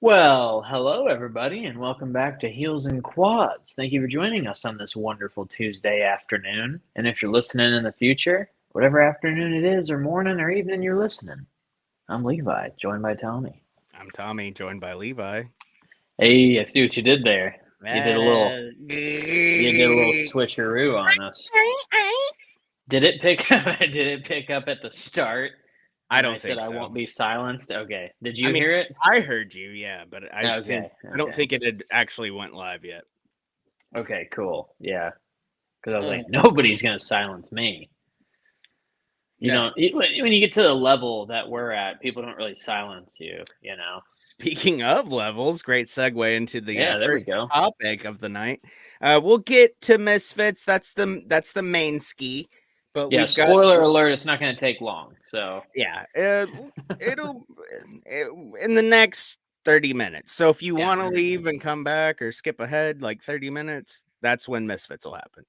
Well, hello everybody, and welcome back to Heels and Quads. Thank you for joining us on this wonderful Tuesday afternoon. And if you're listening in the future, whatever afternoon it is, or morning, or evening you're listening, I'm Levi, joined by Tommy. I'm Tommy, joined by Levi. Hey, I see what you did there. You did a little, Uh, you did a little switcheroo on us. Did it pick up? Did it pick up at the start I when I don't said think I so. won't be silenced? Okay. Did I you mean, hear it? I heard you, yeah, but Okay. I don't Okay. think it had actually went live yet. Okay. Cool. Yeah. Because I was Uh, like, nobody's gonna silence me. You no. know, when you get to the level that we're at, people don't really silence you, you know? Speaking of levels, great segue into the Yeah, there we first go. topic of the night. We'll get to Misfits. That's the main ski, but Yeah, we've got spoiler alert, it's not going to take long. So, yeah. It'll in the next 30 minutes. So if you yeah. want to leave and come back or skip ahead like 30 minutes, that's when Misfits will happen.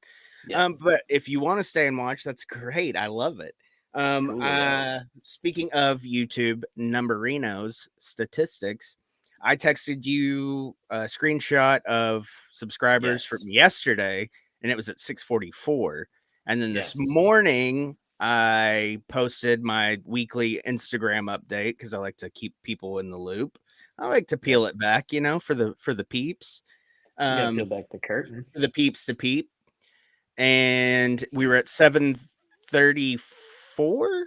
Yes. But if you want to stay and watch, that's great. I love it. Coolio. Speaking of YouTube numberinos statistics, I texted you a screenshot of subscribers from Yes. yesterday, and it was at 644. And then this Yes. morning, I posted my weekly Instagram update because I like to keep people in the loop. I like to Yep. peel it back, for the peeps. You got to peel Um, back the curtain. for the peeps to peep, and we were at 734,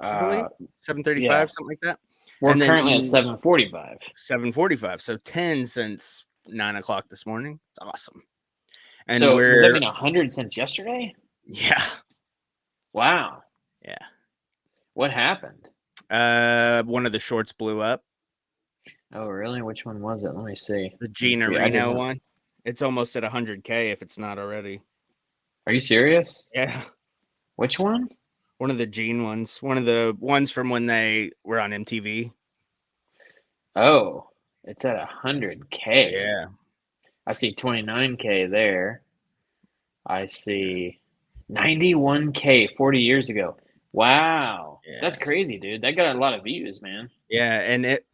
I believe, Uh, yeah. 735, something like that. We're And then currently at 7:45. 745, so 10 since 9 o'clock this morning. It's awesome. And So, does that we're mean 100 since yesterday? yeah, Wow. yeah. What happened? One of the shorts blew up, Oh, really? Which one was it? Let me see. the Let me Gina see. I did Reno not. one. It's almost at 100K if it's not already. Are you serious? Yeah. Which one? One of the Gene ones, one of the ones from when they were on MTV. Oh, it's at 100K. Yeah. I see 29K there. I see 91K 40 years ago. Wow. That's Yeah. crazy, dude. That got a lot of views, man. Yeah. And it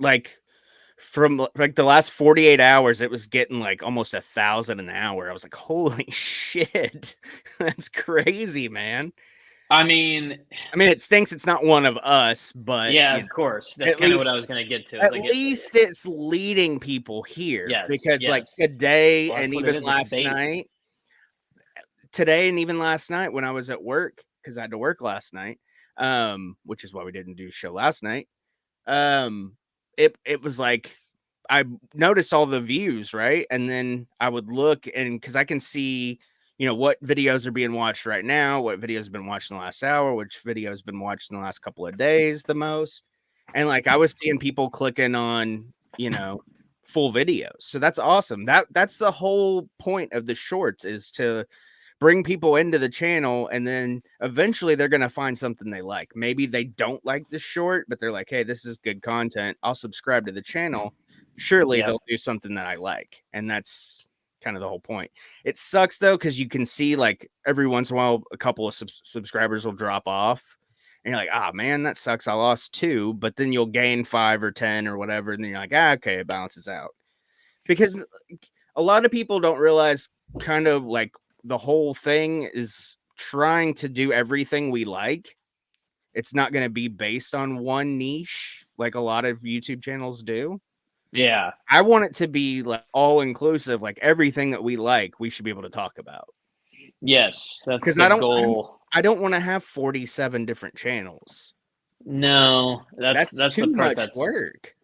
from like the last 48 hours, it was getting like almost 1,000 an hour. I was like, holy shit. That's crazy, man. I mean, I mean, it stinks it's not one of us, but yeah, of course. That's at kind of least what I was going to get to. Is at like, least it's leading people here yes, because like yes. Well, that's what it is. It's bait. today and even last night when I was at work, because I had to work last night, which is why we didn't do a show last night. Um, it was like I noticed all the views, right? And then I would look, and because I can see, what videos are being watched right now, what videos have been watched in the last hour, which video has been watched in the last couple of days the most. And like I was seeing people clicking on, full videos. So that's awesome. That's the whole point of the shorts, is to bring people into the channel, and then eventually they're going to find something they like. Maybe they don't like the short, but they're like, hey, this is good content, I'll subscribe to the channel. Surely Yep. they'll do something that I like. And that's kind of the whole point. It sucks though, because you can see like every once in a while a couple of subscribers will drop off, and you're like, ah, man, that sucks, I lost 2. But then you'll gain 5 or 10 or whatever, and then you're like, okay, it balances out. Because a lot of people don't realize, kind of like, the whole thing is trying to do everything we like. It's not going to be based on one niche like a lot of YouTube channels do. Yeah. I want it to be like all inclusive, like everything that we like, we should be able to talk about. Yes. That's Because the goal. I don't want to have 47 different channels. No, That's that's the too part much that's, work.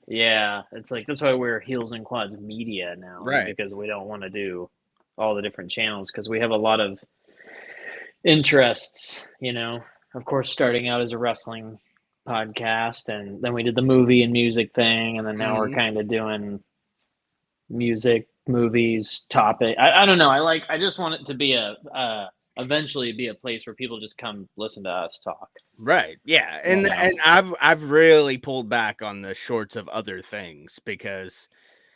yeah, it's like that's why we're Heels and Quads Media now, is Right. because we don't want to do all the different channels because we have a lot of interests, you know. Of course, starting out as a wrestling podcast, and then we did the movie and music thing, and then now we're Mhm. kind of doing music, movies, topic. I don't know. I just want it to be eventually be a place where people just come listen to us talk. Right. Yeah. You And know. I've really pulled back on the shorts of other things because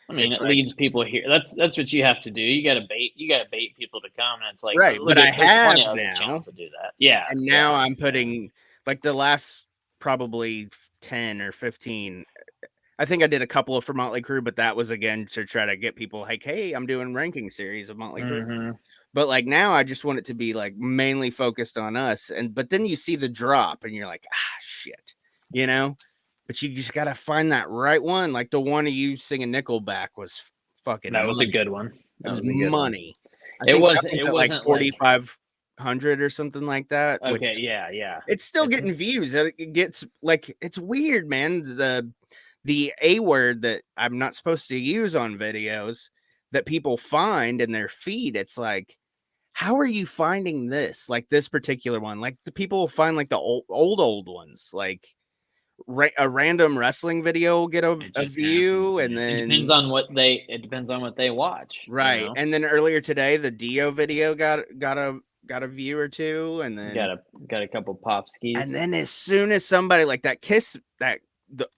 I mean, it's it like, leads people here. That's what you have to do. You got to bait people to come, and it's like, right, look but I at there's plenty have of other now, channels that do that. Yeah, and yeah, now I'm yeah. putting like the last probably 10 or 15 I think I did a couple of for Motley Crue, but that was again to try to get people like, hey, I'm doing ranking series of Motley Crue. Mm-hmm. But like now I just want it to be like mainly focused on us. But then you see the drop and you're like, shit, you know? But you just gotta find that right one. Like the one of you singing Nickelback was fucking That was a money. good one. It That was was a good one. money. I It think was. that one's It at like wasn't like 4,500 or something like that. okay. Which Yeah. it's still It's getting views. It gets like it's weird, man. The A word that I'm not supposed to use on videos that people find in their feed. It's like, how are you finding this? Like this particular one? Like the people will find like the old ones. Like a random wrestling video will get it a just happens, view, and man. It depends then on what they. It depends on what they watch. You right, know, and then earlier today the Dio video got a view or two, and then got a couple pop skis. as soon as somebody like that Kiss that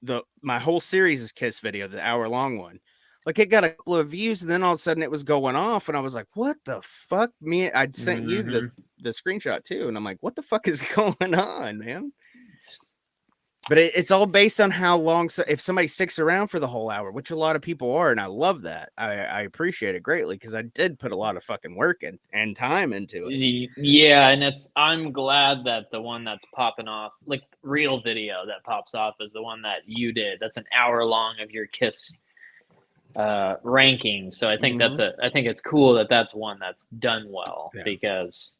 the my whole series is Kiss video, the hour-long one. Like it got a couple of views, and then all of a sudden it was going off, and I was like, "What the fuck?" I'd sent you Mm-hmm. the screenshot too, and I'm like, "What the fuck is going on, man?" But it's all based on how long. So if somebody sticks around for the whole hour, which a lot of people are, and I love that, I appreciate it greatly because I did put a lot of fucking work and time into it. Yeah, and I'm glad that the one that's popping off, like real video that pops off, is the one that you did. That's an hour long of your Kiss ranking. So I think Mhm. I think it's cool that that's one that's done well Yeah. because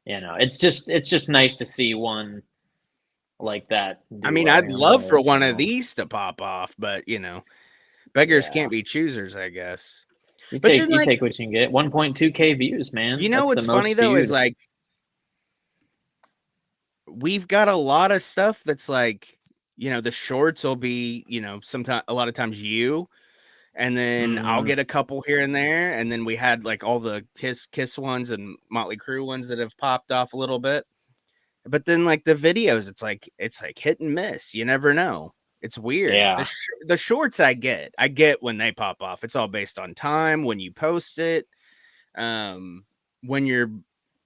it's just nice to see one like that I do mean, well I'd here on the love for one of channel. these to pop off, but beggars Yeah, can't be choosers, I guess. you But then, like, take what you can get. 1.2K views, man. That's the what's funny most though is viewed. like we've got a lot of stuff that's like, the shorts will be, sometimes a lot of times and then I'll Mm, get a couple here and there, and then we had like all the Kiss ones and Motley Crue ones that have popped off a little bit. But then like the videos, it's like hit and miss. You never know. It's weird. yeah, The shorts I get when they pop off. It's all based on time when you post it, when your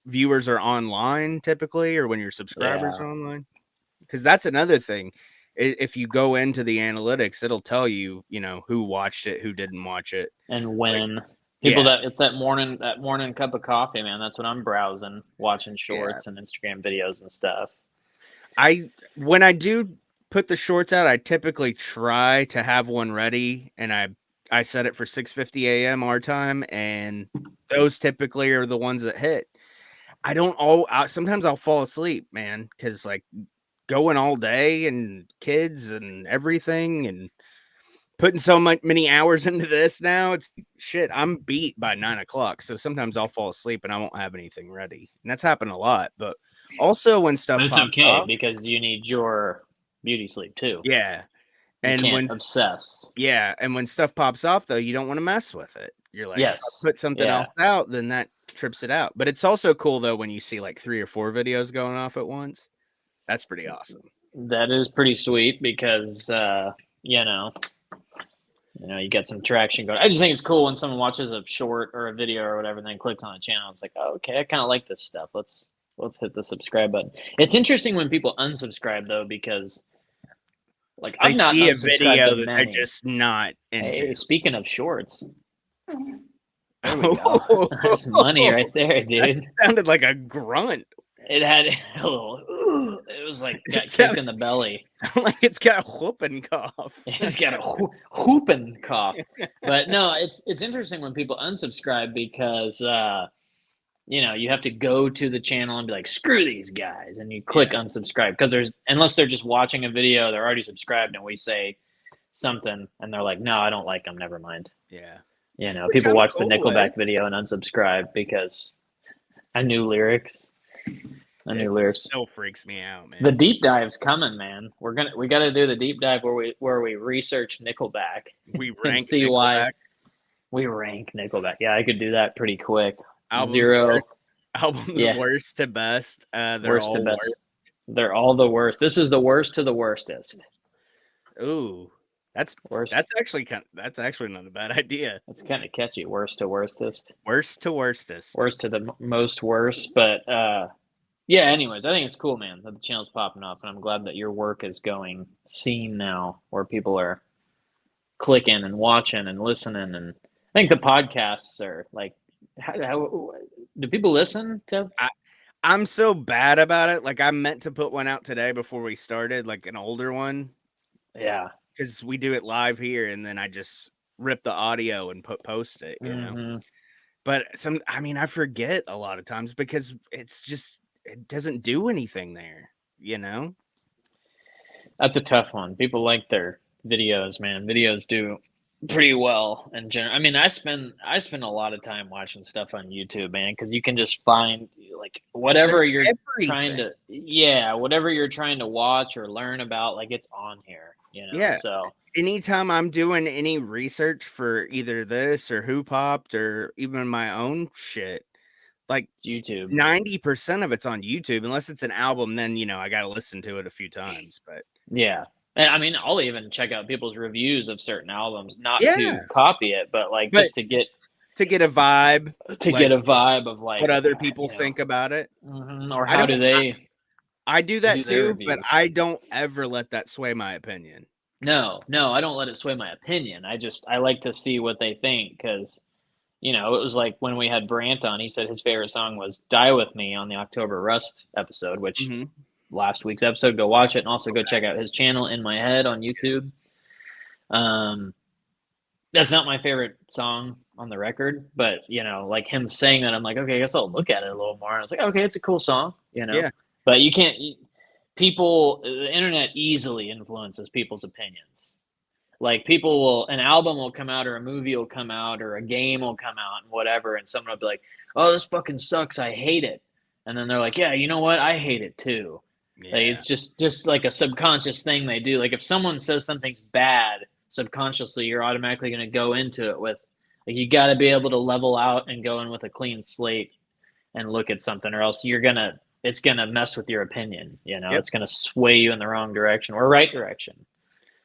viewers are online typically, or when your subscribers yeah. are online. Because that's another thing. If you go into the analytics, it'll tell you, who watched it, who didn't watch it. And Like, when people yeah, it's that morning cup of coffee, man. That's what I'm browsing, watching yeah. shorts and Instagram videos and stuff. When I do put the shorts out, I typically try to have one ready, and I set it for 6:50 a.m. our time, and those typically are the ones that hit. I don't all sometimes I'll fall asleep, man, because like going all day and kids and everything and putting so many hours into this now, it's shit. I'm beat by 9 o'clock, so sometimes I'll fall asleep and I won't have anything ready, and that's happened a lot. But also when But stuff it's pops okay off, because you need your beauty sleep too. yeah, You and can't when obsess. yeah, and when stuff pops off though, you don't want to mess with it. You're like, if I Yes. put something Yeah. else out, then that trips it out. But it's also cool though when you see like 3 or 4 videos going off at once. That's pretty awesome. That is pretty sweet because you know, you get some traction going. I just think it's cool when someone watches a short or a video or whatever, and then clicks on a channel. It's like, oh, okay, I kind of like this stuff. Let's hit the subscribe button. It's interesting when people unsubscribe though, because like They I've not see a unsubscribed video to that they're many. just not into. Hey, speaking of shorts, there we go. Oh, There's money right there, that dude. sounded like a grunt. It had a little. It was like It got kicked sounded, in the belly. sounded like it's got a whooping cough. It's got a whooping cough. But no, it's interesting when people unsubscribe because you have to go to the channel and be like, screw these guys, and you click Yeah, unsubscribe because unless they're just watching a video, they're already subscribed, and we say something, and they're like, no, I don't like them. Never mind. yeah. Which People I'm watch the cool with. Nickelback video and unsubscribe because I knew lyrics. I knew It lyrics. still freaks me out, The man. deep dive's coming, man. We got to do the deep dive where we research Nickelback We and rank see why Nickelback we rank Nickelback. Yeah, I could do that pretty quick. albums Zero, worst, albums yeah, worst to best. They're worst to all best. worst. They're all the worst. This is the worst to the worstest. Ooh, that's Worst. that's actually not a bad idea. That's kind of catchy. Worst to worstest. Worst to worstest. Worst to the most worst. But yeah. Anyways, I think it's cool, man, that the channel's popping off, and I'm glad that your work is going seen now, where people are clicking and watching and listening. And I think the podcasts are like, how do people listen to? I'm so bad about it. Like I meant to put one out today before we started, like an older one, Yeah. because we do it live here, and then I just rip the audio and post it, Mm-hmm. But I mean, I forget a lot of times because it doesn't do anything there, That's a tough one. People like their videos, man. Videos do pretty well in general. I mean, I spend a lot of time watching stuff on YouTube, man, because you can just find like There's whatever you're trying everything. to, yeah, whatever you're trying to watch or learn about, like it's on here, Yeah. So Anytime I'm doing any research for either this or Who Popped or even my own shit, like YouTube. 90% of it's on YouTube, unless it's an album, then I gotta listen to it a few times. But Yeah. And I mean, I'll even check out people's reviews of certain albums, not to yeah, copy it, but like but just to get to get a vibe, like a vibe of what like, other people think about it. or I how don't do they I do that do their too, but reviews. I don't ever let that sway my opinion. No, no, I don't let it sway my opinion. I like to see what they think because it was like when we had Brant on. He said his favorite song was "Die with Me" on the October Rust episode, which Mhm. last week's episode. Go watch it, and also go check out his channel In My Head on YouTube. Um, that's not my favorite song on the record, but like him saying that, I'm like, okay, I guess I'll look at it a little more. And I was like, okay, it's a cool song. Yeah. But you can't. People, the internet easily influences people's opinions. Like an album will come out, or a movie will come out, or a game will come out, and whatever, and someone will be like, "Oh, this fucking sucks. I hate it," and then they're like, "Yeah, you know what? I hate it too." Like Yeah. it's just like a subconscious thing they do. Like if someone says something's bad, subconsciously you're automatically going to go into it with like you got to be able to level out and go in with a clean slate and look at something, or else it's gonna mess with your opinion. Yep. It's gonna sway you in the wrong direction or right direction.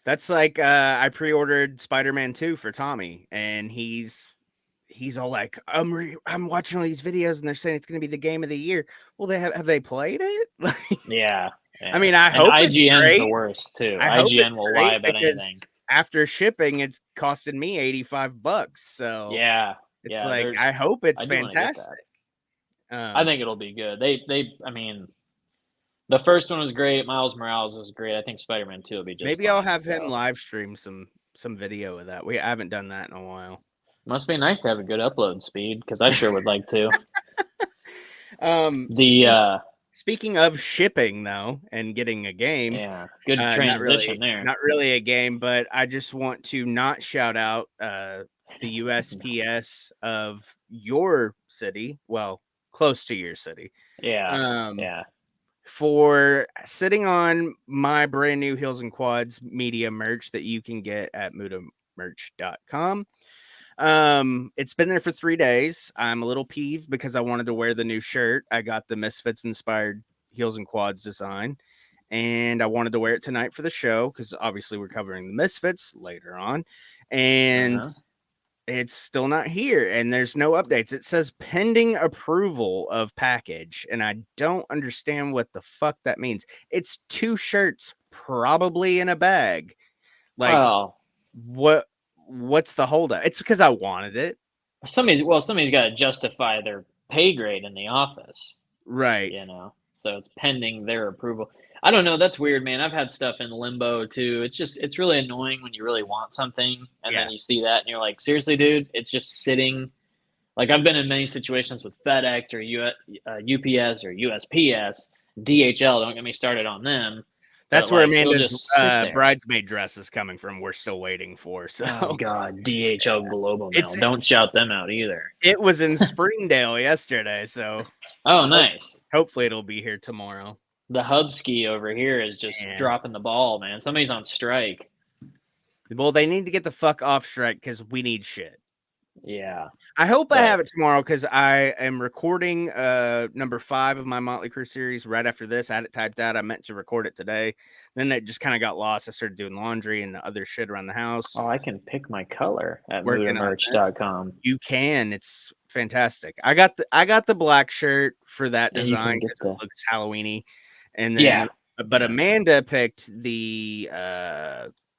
That's like I pre-ordered Spider-Man 2 for Tommy, and he's all like, I'm watching all these videos and they're saying it's going to be the game of the year. Well, have they played it? Yeah, I yeah. mean, I And hope it's IGN's the great. worst too. I hope IGN it's will lie great about because anything. after shipping, it's costing me $85. So Yeah, it's yeah. like I hope it's I do want to get that. fantastic. I think it'll be good. I mean, the first one was great. Miles Morales was great. I think Spider-Man 2 will be just Maybe I'll fine. have him So, live stream some video of that. I haven't done that in a while. must be nice to have a good upload speed because I sure would like to. Um, The speak, Speaking of shipping though, and getting a game, Yeah, good not really, transition there. not really a game, but I just want to not shout out the USPS of your city, well, close to your city, Yeah, um, yeah. for sitting on my brand new Heels and Quads media merch that you can get at mudamerch.com. It's been there for 3 days. I'm a little peeved because I wanted to wear the new shirt. I got the Misfits inspired Heels and Quads design, and I wanted to wear it tonight for the show because obviously we're covering the Misfits later on, and Uh-huh. it's still not here, and there's no updates. It says pending approval of package, and I don't understand what the fuck that means. It's 2 shirts probably in a bag. Like Well, what's the holdup? It's because I wanted it. somebody's got to justify their pay grade in the office, Right. So it's pending their approval. I don't know. That's weird, man. I've had stuff in limbo too. It's really annoying when you really want something and Yeah. then you see that and you're like, seriously, dude, it's just sitting. Like I've been in many situations with FedEx or UPS or USPS, DHL. Don't get me started on them. But That's where like it'll Amanda's just sit there. bridesmaid dress is coming from. We're still waiting for. So Oh God, DHL Global Mail. it's Don't shout them out either. it was in Springdale yesterday, so Oh, nice. hopefully it'll be here tomorrow. The Hubski over here is just Man. dropping the ball, man. Somebody's on strike. Well, they need to get the fuck off strike because we need shit. Yeah. I hope I But have it tomorrow because I am recording number 5 of my Motley Crue series right after this. I had it typed out. I meant to record it today. Then it just kind of got lost. I started doing laundry and other shit around the house. I can pick my color at Working on mudamerch.com. You can. It's fantastic. I got the black shirt for that And you design can get because it looks Halloweeny. And then Yeah. but Yeah. Amanda picked the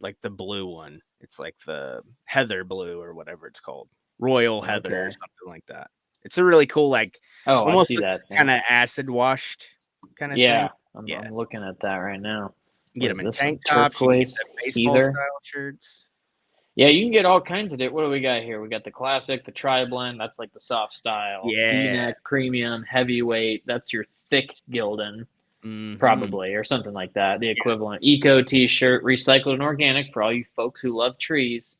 like the blue one. It's like the heather blue or whatever it's called, royal heather or Okay. something like that. It's a really cool, like Oh, I almost see looks that. Yeah. kind of acid washed kind of thing. Yeah, I'm Yeah, looking at that right now. you get What them is in this one? tank tops. You can get Turquoise the baseball heather. style shirts. Yeah, you can get all kinds of it. What do we got here? We got the classic, the tri-blend. That's like the soft style. Yeah. V-neck, premium, heavyweight. That's your thick Gildan, Mm-hmm. probably, or something like that. The equivalent. Eco T-shirt, recycled and organic for all you folks who love trees.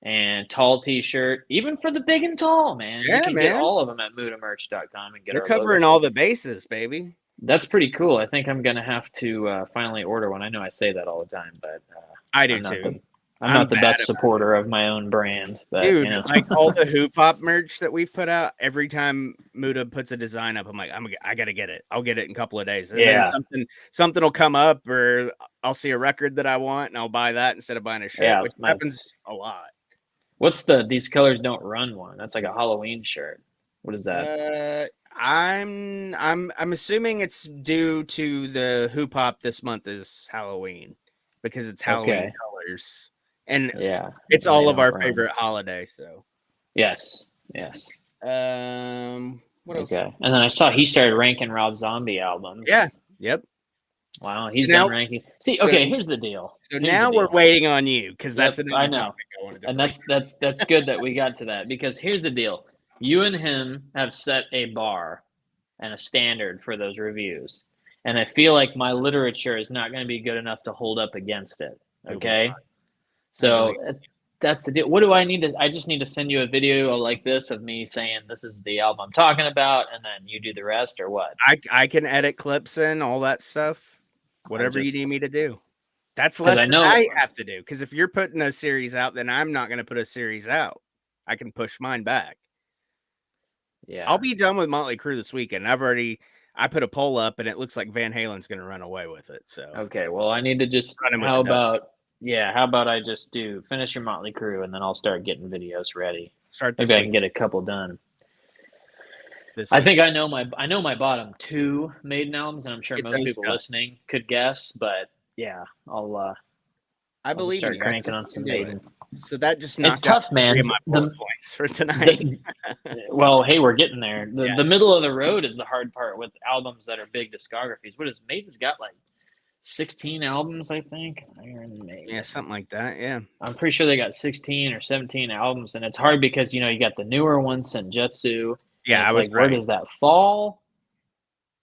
And tall T-shirt, even for the big and tall, man. You Yeah, can get man. all of them at mudamerch.com and get They're our logo covering all sticker. the bases, baby. That's pretty cool. I think I'm gonna have to finally order one. I know I say that all the time, but I do I'm not too. the I'm I'm not the bad best about supporter of my own brand. But Dude, like all the hoop hop merch that we've put out, every time Muda puts a design up, I'm like, I gotta get it. I'll get it in a couple of days. And then yeah, something will come up, or I'll see a record that I want and I'll buy that instead of buying a shirt, yeah. which happens a lot. What's the these colors don't run one? That's like a Halloween shirt. What is that? I'm assuming it's due to the hoop hop this month is Halloween because it's Halloween Okay, colors. And yeah, it's and they all of don't our run. favorite holiday, so Yes, yes. what else? Okay, and then I saw he started ranking Rob Zombie albums. Yeah. Yep. Wow, So he's done now ranking. See, so okay, here's the deal. so Here's the now we're deal. waiting on you because that's Yep, I another know. topic I wanted to And bring. that's good that we got to that because here's the deal. You and him have set a bar and a standard for those reviews. And I feel like my literature is not going to be good enough to hold up against it. You'll be fine. Okay? I believe. So that's the deal. What do I need to I just need to send you a video like this of me saying this is the album I'm talking about and then you do the rest or what? I can edit clips in all that stuff. I Whatever you need just me to do. That's cuz less I than know I have to do. Because if you're putting a series out, then I'm not going to put a series out. I can push mine back. I'll yeah. be done with Motley Crue this weekend. I put a poll up and it looks like Van Halen's going to run away with it. So Okay, well, I need to just running with the dub. how about I just do finish your Motley Crue and then I'll start getting videos ready. Start this Maybe I week. can get a couple done. This I week. think I know my bottom two Maiden albums, and I'm sure Get most those people done. listening could guess, but yeah, I I'll just believe in start you. I cranking think on you can some do it. Maiden. So that just It's knocked out tough, 3 of man. my bullet points for tonight. Well, hey, we're getting there. Yeah. The middle of the road is the hard part with albums that are big discographies. What is Maiden's got like 16 albums, I think. Iron Maiden. Yeah, something like that. Yeah. I'm pretty sure they got 16 or 17 albums, and it's hard because you got the newer one, Senjutsu, and Yeah, I it's was like, where right. does that fall?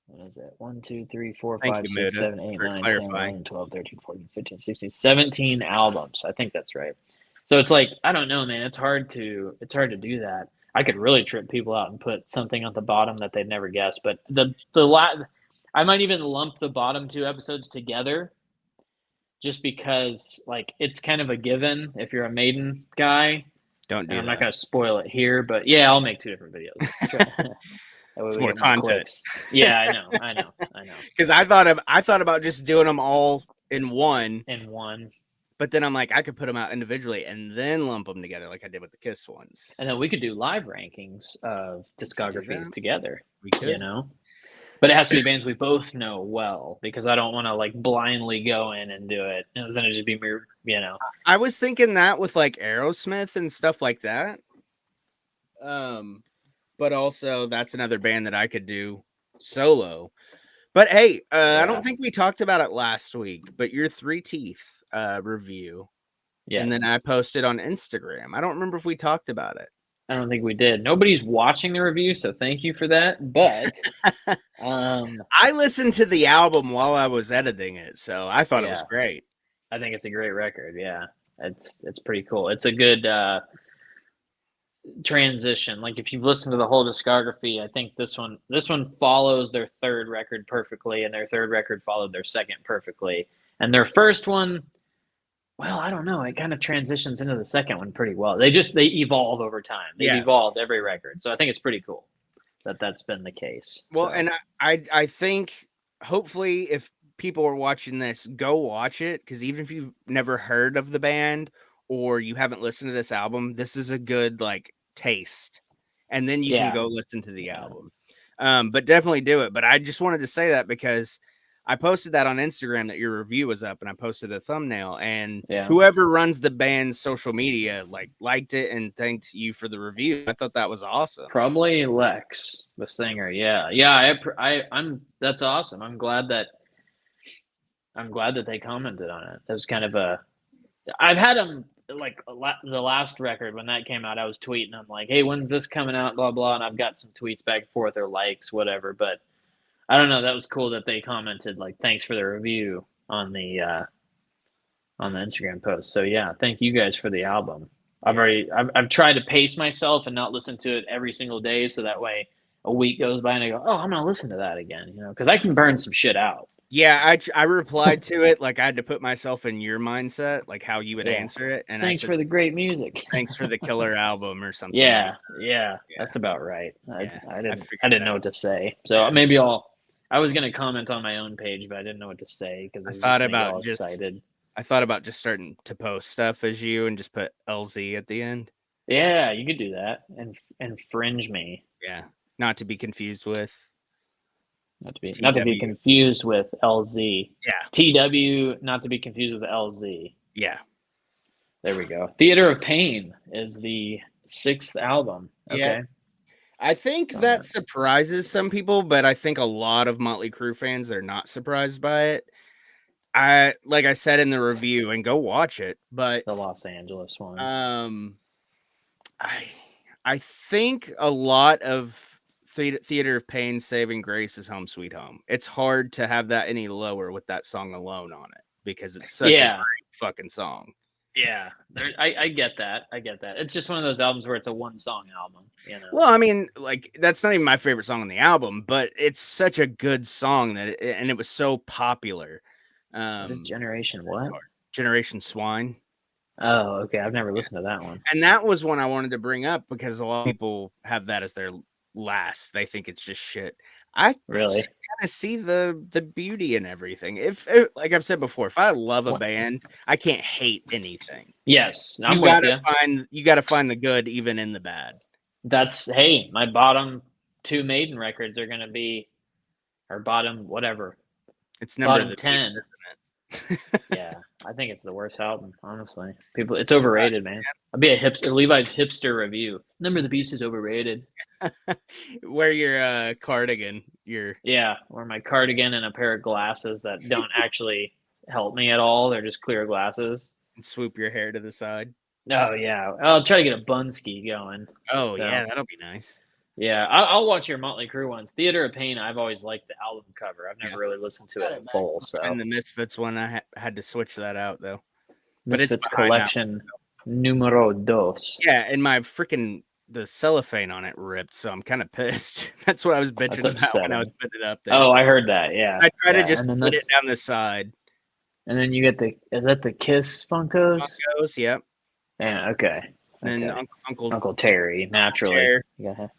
What is it? 1, 2, 3, 4, Thank 5, you, 6, Muda, 7, 8, for 9, 10, clarifying. 11, 12, 13, 14, 15, 16, 17 albums. I think that's right. So it's like, I don't know, man. It's hard to do that. I could really trip people out and put something at the bottom that they'd never guess. But I might even lump the bottom two episodes together just because like it's kind of a given if you're a Maiden guy. Don't And do I'm not that. going to spoil it here, but yeah, I'll make two different videos. That way It's we more get more content. clicks. Yeah, I know. Because I thought about just doing them all in one, In one, but then I'm like, I could put them out individually and then lump them together like I did with the Kiss ones. and then we could do live rankings of discographies together. We could. But it has to be bands we both know well because I don't want to like blindly go in and do it, and then it just be me. I was thinking that with like Aerosmith and stuff like that. But also that's another band that I could do solo. But hey, I don't think we talked about it last week, but your Three Teeth review. Yes. And then I posted on Instagram. I don't remember if we talked about it. I don't think we did. Nobody's watching the review, so thank you for that. But I listened to the album while I was editing it, so I thought it was great. I think it's a great record. Yeah, it's pretty cool. It's a good transition. Like if you've listened to the whole discography, I think this one follows their third record perfectly, and their third record followed their second perfectly, and their first one. Well, I don't know. It kind of transitions into the second one pretty well. They evolve over time. They've evolved every record, so I think it's pretty cool that that's been the case. Well, so. and I think hopefully if people are watching this, go watch it because even if you've never heard of the band or you haven't listened to this album, this is a good like taste, and then you can go listen to the album. But definitely do it. But I just wanted to say that because I posted that on Instagram that your review was up, and I posted the thumbnail, and Yeah. whoever runs the band's social media liked it and thanked you for the review. I thought that was awesome. Probably Lex, the singer. Yeah. I'm. That's awesome. I'm glad that they commented on it. That was kind of a. I've had them like the last record when that came out. I was tweeting. I'm like, hey, when's this coming out? Blah blah. And I've got some tweets back and forth or likes, whatever. But I don't know. That was cool that they commented like, thanks for the review on the Instagram post. So yeah, thank you guys for the album. I've tried to pace myself and not listen to it every single day, so that way a week goes by and I go, oh, I'm gonna listen to that again, because I can burn some shit out. Yeah, I replied to it like I had to put myself in your mindset, like how you would Yeah. answer it, and Thanks I said, for the great music. thanks for the killer album or something. Yeah, like yeah, that's about right. Yeah, I I didn't know what to say, so Yeah. maybe I was gonna comment on my own page, but I didn't know what to say because I was thought just gonna get about all just excited. I thought about just starting to post stuff as you and just put LZ at the end. Yeah, you could do that and infringe me. Yeah, not to be confused with Not to be confused with LZ. Yeah. TW, not to be confused with LZ. Yeah. There we go. Theater of Pain is the 6th album. Okay. Yeah. I think that surprises some people, but I think a lot of Motley Crue fans are not surprised by it. Like I said in the review, and go watch it, but the Los Angeles one. I think a lot of Theater of Pain Saving Grace is Home Sweet Home. It's hard to have that any lower with that song alone on it because it's such a great fucking song. Yeah, I get that. It's just one of those albums where it's a one song album, Well, I mean, like that's not even my favorite song on the album, but it's such a good song that and it was so popular. What is Generation what? Generation Swine. Oh, okay. I've never listened to that one. And that was one I wanted to bring up because a lot of people have that as their last. They think it's just shit. I really kind of see the beauty in everything. If like I've said before, if I love a band, I can't hate anything. Yes, I'm with you. You gotta find the good even in the bad. That's hey, my bottom 2 Maiden records are gonna be, or bottom whatever. It's number bottom 10. Beast, isn't it? Yeah, I think it's the worst album. Honestly, it's overrated, man. I'll be a Levi's hipster review. Number of the Beast is overrated. Wear your cardigan. Wear my cardigan and a pair of glasses that don't actually help me at all. They're just clear glasses. And swoop your hair to the side. Oh yeah, I'll try to get a bunski going. Oh yeah, that'll be nice. Yeah, I'll watch your Motley Crue ones. Theater of Pain, I've always liked the album cover. I've never really listened to it in full. So and the Misfits one, I had to switch that out though. Misfits collection numero dos. Yeah, and my freaking the cellophane on it ripped, so I'm kind of pissed. That's what I was bitching about when I was putting it up there. Oh, I heard that. Yeah, I tried to just split it down the side. And then you get is that the Kiss Funkos? Funkos, yep. Yeah, okay. And then Uncle Terry, naturally.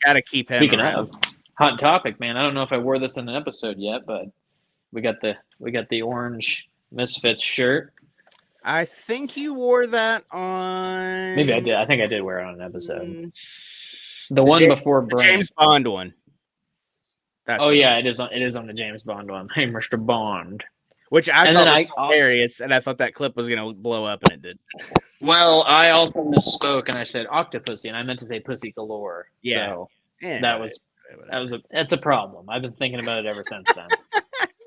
Gotta keep him. Speaking of hot topic, man, I don't know if I wore this in an episode yet, but we got the orange Misfits shirt. I think you wore that on. Maybe I did. I think I did wear it on an episode. The one before the James Bond one. Yeah, it is on the James Bond one. Hey, Mr. Bond. Which I thought was hilarious, and I thought that clip was gonna blow up, and it did. Well, I also misspoke, and I said octopussy, and I meant to say pussy galore. Yeah, so that's a problem. I've been thinking about it ever since then.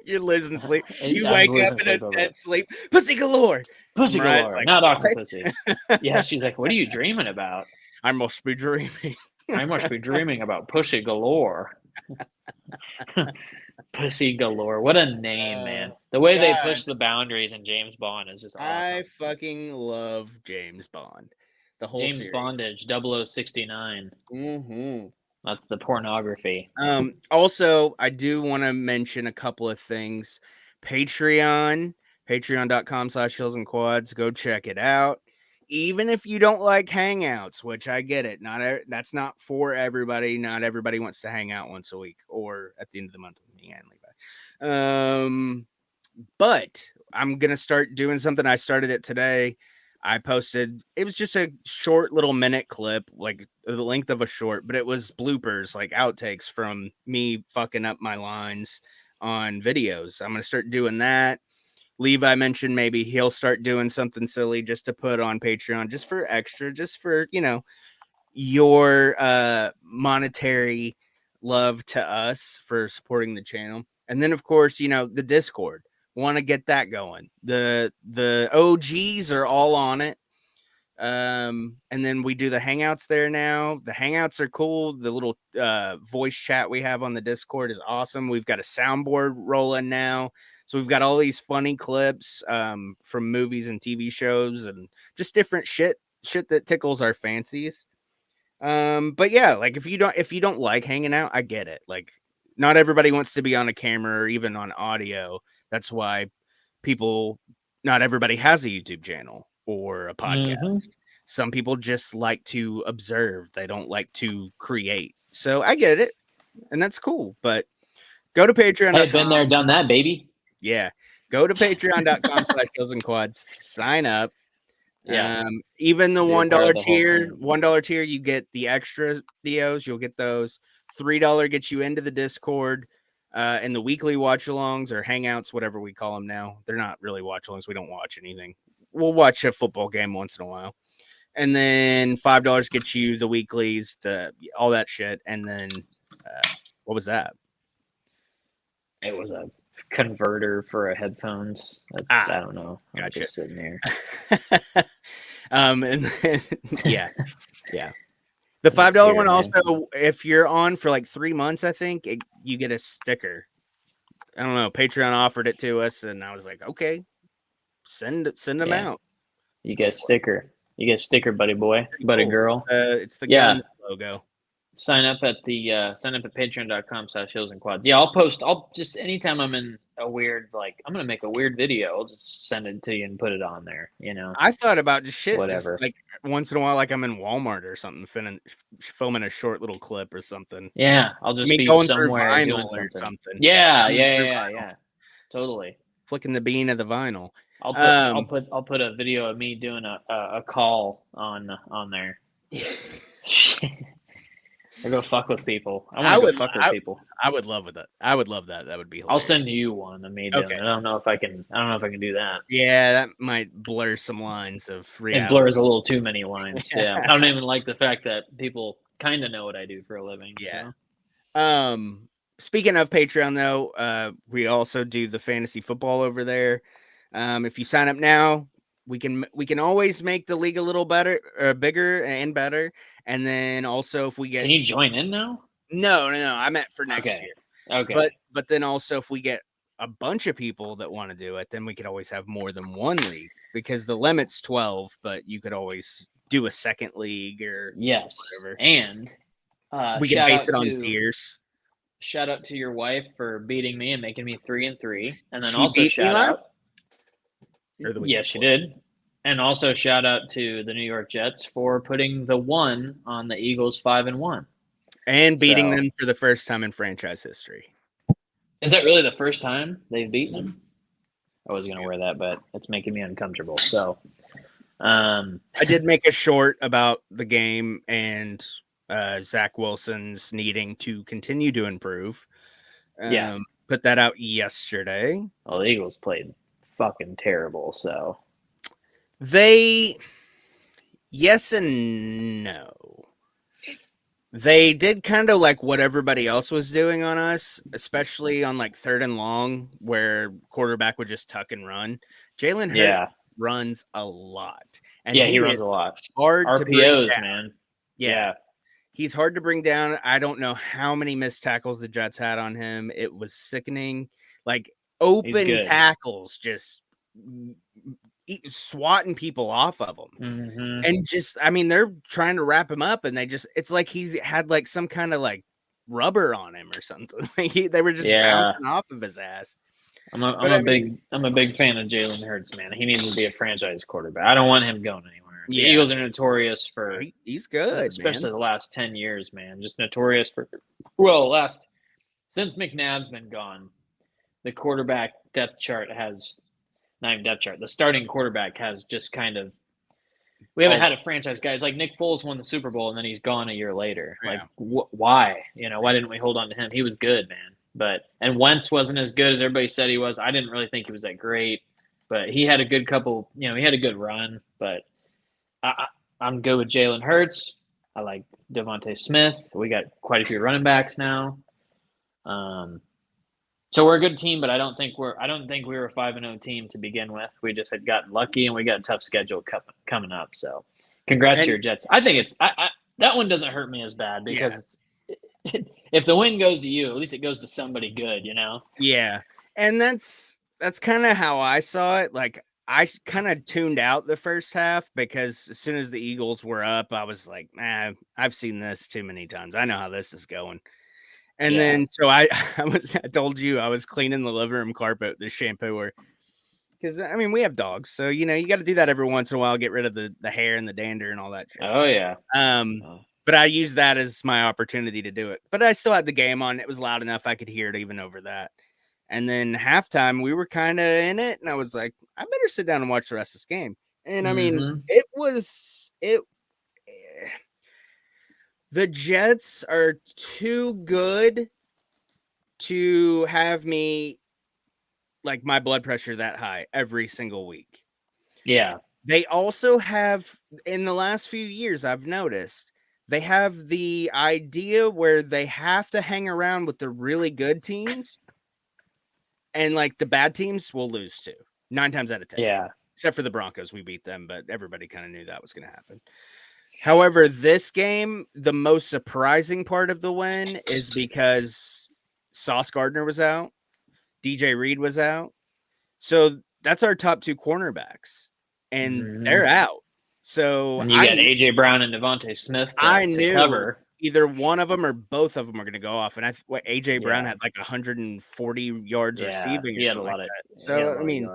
You're losing sleep. You wake up in a dead sleep. Pussy galore. Pussy galore, like, not octopussy. Yeah, she's like, what are you dreaming about? I must be dreaming. I must be dreaming about pussy galore. Pussy galore. What a name, man. The way they push the boundaries in James Bond is just awesome. I fucking love James Bond. The whole James series. Bondage 0069. Mm-hmm. That's the pornography. Also, I do want to mention a couple of things. Patreon, patreon.com/heelsandquads. Go check it out. Even if you don't like hangouts, which I get it, that's not for everybody. Not everybody wants to hang out once a week or at the end of the month with me and Levi. But I'm gonna start doing something. I started it today. I posted. It was just a short little minute clip, like the length of a short, but it was bloopers, like outtakes from me fucking up my lines on videos. I'm going to start doing that. Levi mentioned maybe he'll start doing something silly just to put on Patreon, just for extra, just for, your monetary love to us for supporting the channel. And then, of course, the Discord. Want to get that going. The OGs are all on it. And then we do the hangouts there now. The hangouts are cool. The little voice chat we have on the Discord is awesome. We've got a soundboard rolling now. So we've got all these funny clips from movies and TV shows and just different shit that tickles our fancies. But yeah, like if you don't like hanging out, I get it. Like not everybody wants to be on a camera or even on audio. That's why not everybody has a YouTube channel or a podcast. Mm-hmm. Some people just like to observe. They don't like to create. So I get it. And that's cool. But go to Patreon.com. Hey, been there, done that, baby. Yeah. Go to patreon.com/Hills&Quads. Sign up. Yeah. Even the $1 tier, thing. $1 tier, you get the extra videos. You'll get those. $3 gets you into the Discord. And the weekly watch-alongs or hangouts, whatever we call them now. They're not really watch-alongs. We don't watch anything. We'll watch a football game once in a while. And then $5 gets you the weeklies, all that shit. And then what was that? It was a converter for a headphones. I don't know. I'm Gotcha. just sitting here. And then, yeah. The $5 one also, if you're on for like 3 months, I think you get a sticker. I don't know. Patreon offered it to us, and I was like, okay, send them out. You get a sticker. You get a sticker, buddy boy, buddy girl. It's the Guns logo. Sign up at patreon.com/Hills&Quads. Yeah, I'll just anytime I'm in a weird, like I'm gonna make a weird video, I'll just send it to you and put it on there. I thought about just shit, whatever. Just like once in a while, like I'm in Walmart or something, filming a short little clip or something. Yeah, I'll just be going somewhere through doing vinyl or something. Yeah. Totally. Flicking the bean of the vinyl. I'll put a video of me doing a call on there. Or go fuck with people. I would fuck with people. I would love that. I would love that. That would be hilarious. I'll send you one of me doing it. I don't know if I can do that. Yeah, that might blur some lines of reality. It blurs a little too many lines. Yeah. I don't even like the fact that people kind of know what I do for a living. Yeah. So. Speaking of Patreon though, we also do the fantasy football over there. If you sign up now, we can always make the league a little better, bigger and better. And then also if we get, can you join in now? No. I meant for next year. Okay. But then also if we get a bunch of people that want to do it, then we could always have more than one league because the limit's 12, but you could always do a second league or whatever. And we can base it on tiers. Shout out to your wife for beating me and making me 3-3, and then she also shout out. Yeah, she did. And also shout out to the New York Jets for putting the 1 on the Eagles 5-1. And beating them for the first time in franchise history. Is that really the first time they've beaten them? I was going to wear that, but it's making me uncomfortable. So I did make a short about the game and Zach Wilson's needing to continue to improve. Put that out yesterday. Well, the Eagles played fucking terrible, so. Yes and no. They did kind of like what everybody else was doing on us, especially on like 3rd and long, where quarterback would just tuck and run. Jalen Hurts runs a lot. And he runs a lot. Hard RPOs, to bring down. man. Yeah. He's hard to bring down. I don't know how many missed tackles the Jets had on him. It was sickening. Like open tackles, just swatting people off of him. Mm-hmm. And just, I mean, they're trying to wrap him up and it's like he's had like some kind of like rubber on him or something. They were just bouncing off of his ass. I'm a big fan of Jalen Hurts, man. He needs to be a franchise quarterback. I don't want him going anywhere. The Eagles are notorious for he's good, especially man. the last 10 years, man. Just notorious for since McNabb's been gone, the quarterback depth chart has not even depth chart. The starting quarterback has just kind of we haven't had a franchise guy. It's like Nick Foles won the Super Bowl and then he's gone a year later. Yeah. Like why? Why didn't we hold on to him? He was good, man. And Wentz wasn't as good as everybody said he was. I didn't really think he was that great, but he had a good couple. He had a good run. But I'm good with Jalen Hurts. I like Devontae Smith. We got quite a few running backs now. So we're a good team, but I don't think we were a 5-0 team to begin with. We just had gotten lucky, and we got a tough schedule coming up. So, congrats to And your Jets. I think that one doesn't hurt me as bad because if the win goes to you, at least it goes to somebody good, Yeah, and that's kind of how I saw it. Like I kind of tuned out the first half because as soon as the Eagles were up, I was like, "Nah, I've seen this too many times. I know how this is going." And then so I I told you I was cleaning the living room carpet with the shampooer because I mean we have dogs, so you got to do that every once in a while, get rid of the hair and the dander and all that shit. Oh yeah. But I used that as my opportunity to do it. But I still had the game on. It was loud enough I could hear it even over that. And then halftime, we were kind of in it, and I was like, I better sit down and watch the rest of this game. And I mean, it was it. The Jets are too good to have me like my blood pressure that high every single week. Yeah. They also have in the last few years, I've noticed they have the idea where they have to hang around with the really good teams, and like the bad teams will lose to 9 times out of 10. Yeah. Except for the Broncos, we beat them, but everybody kind of knew that was going to happen. However, this game, the most surprising part of the win is because Sauce Gardner was out, DJ Reed was out. So that's our top 2 cornerbacks, and they're out. So and you got AJ Brown and Devontae Smith to cover. Either one of them or both of them are going to go off. And AJ Brown had like 140 yards receiving or something like that. So I mean,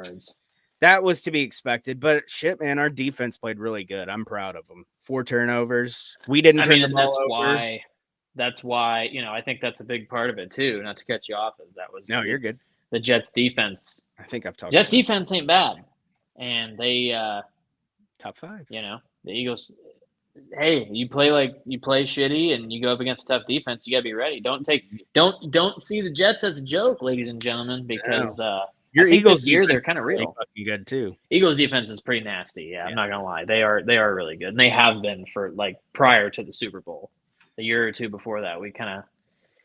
that was to be expected. But shit, man, our defense played really good. I'm proud of them. 4 turnovers. We didn't turn the ball over. That's why I think that's a big part of it too. Not to cut you off, you're good. The Jets defense. I think I've talked. Jets defense ain't bad, and they top 5. The Eagles. Hey, you play shitty, and you go up against tough defense. You gotta be ready. Don't see the Jets as a joke, ladies and gentlemen, because your Eagles this year they're kind of real. Fucking good too. Eagles defense is pretty nasty. Yeah, I'm not gonna lie. They are really good, and they have been for like prior to the Super Bowl, a year or two before that.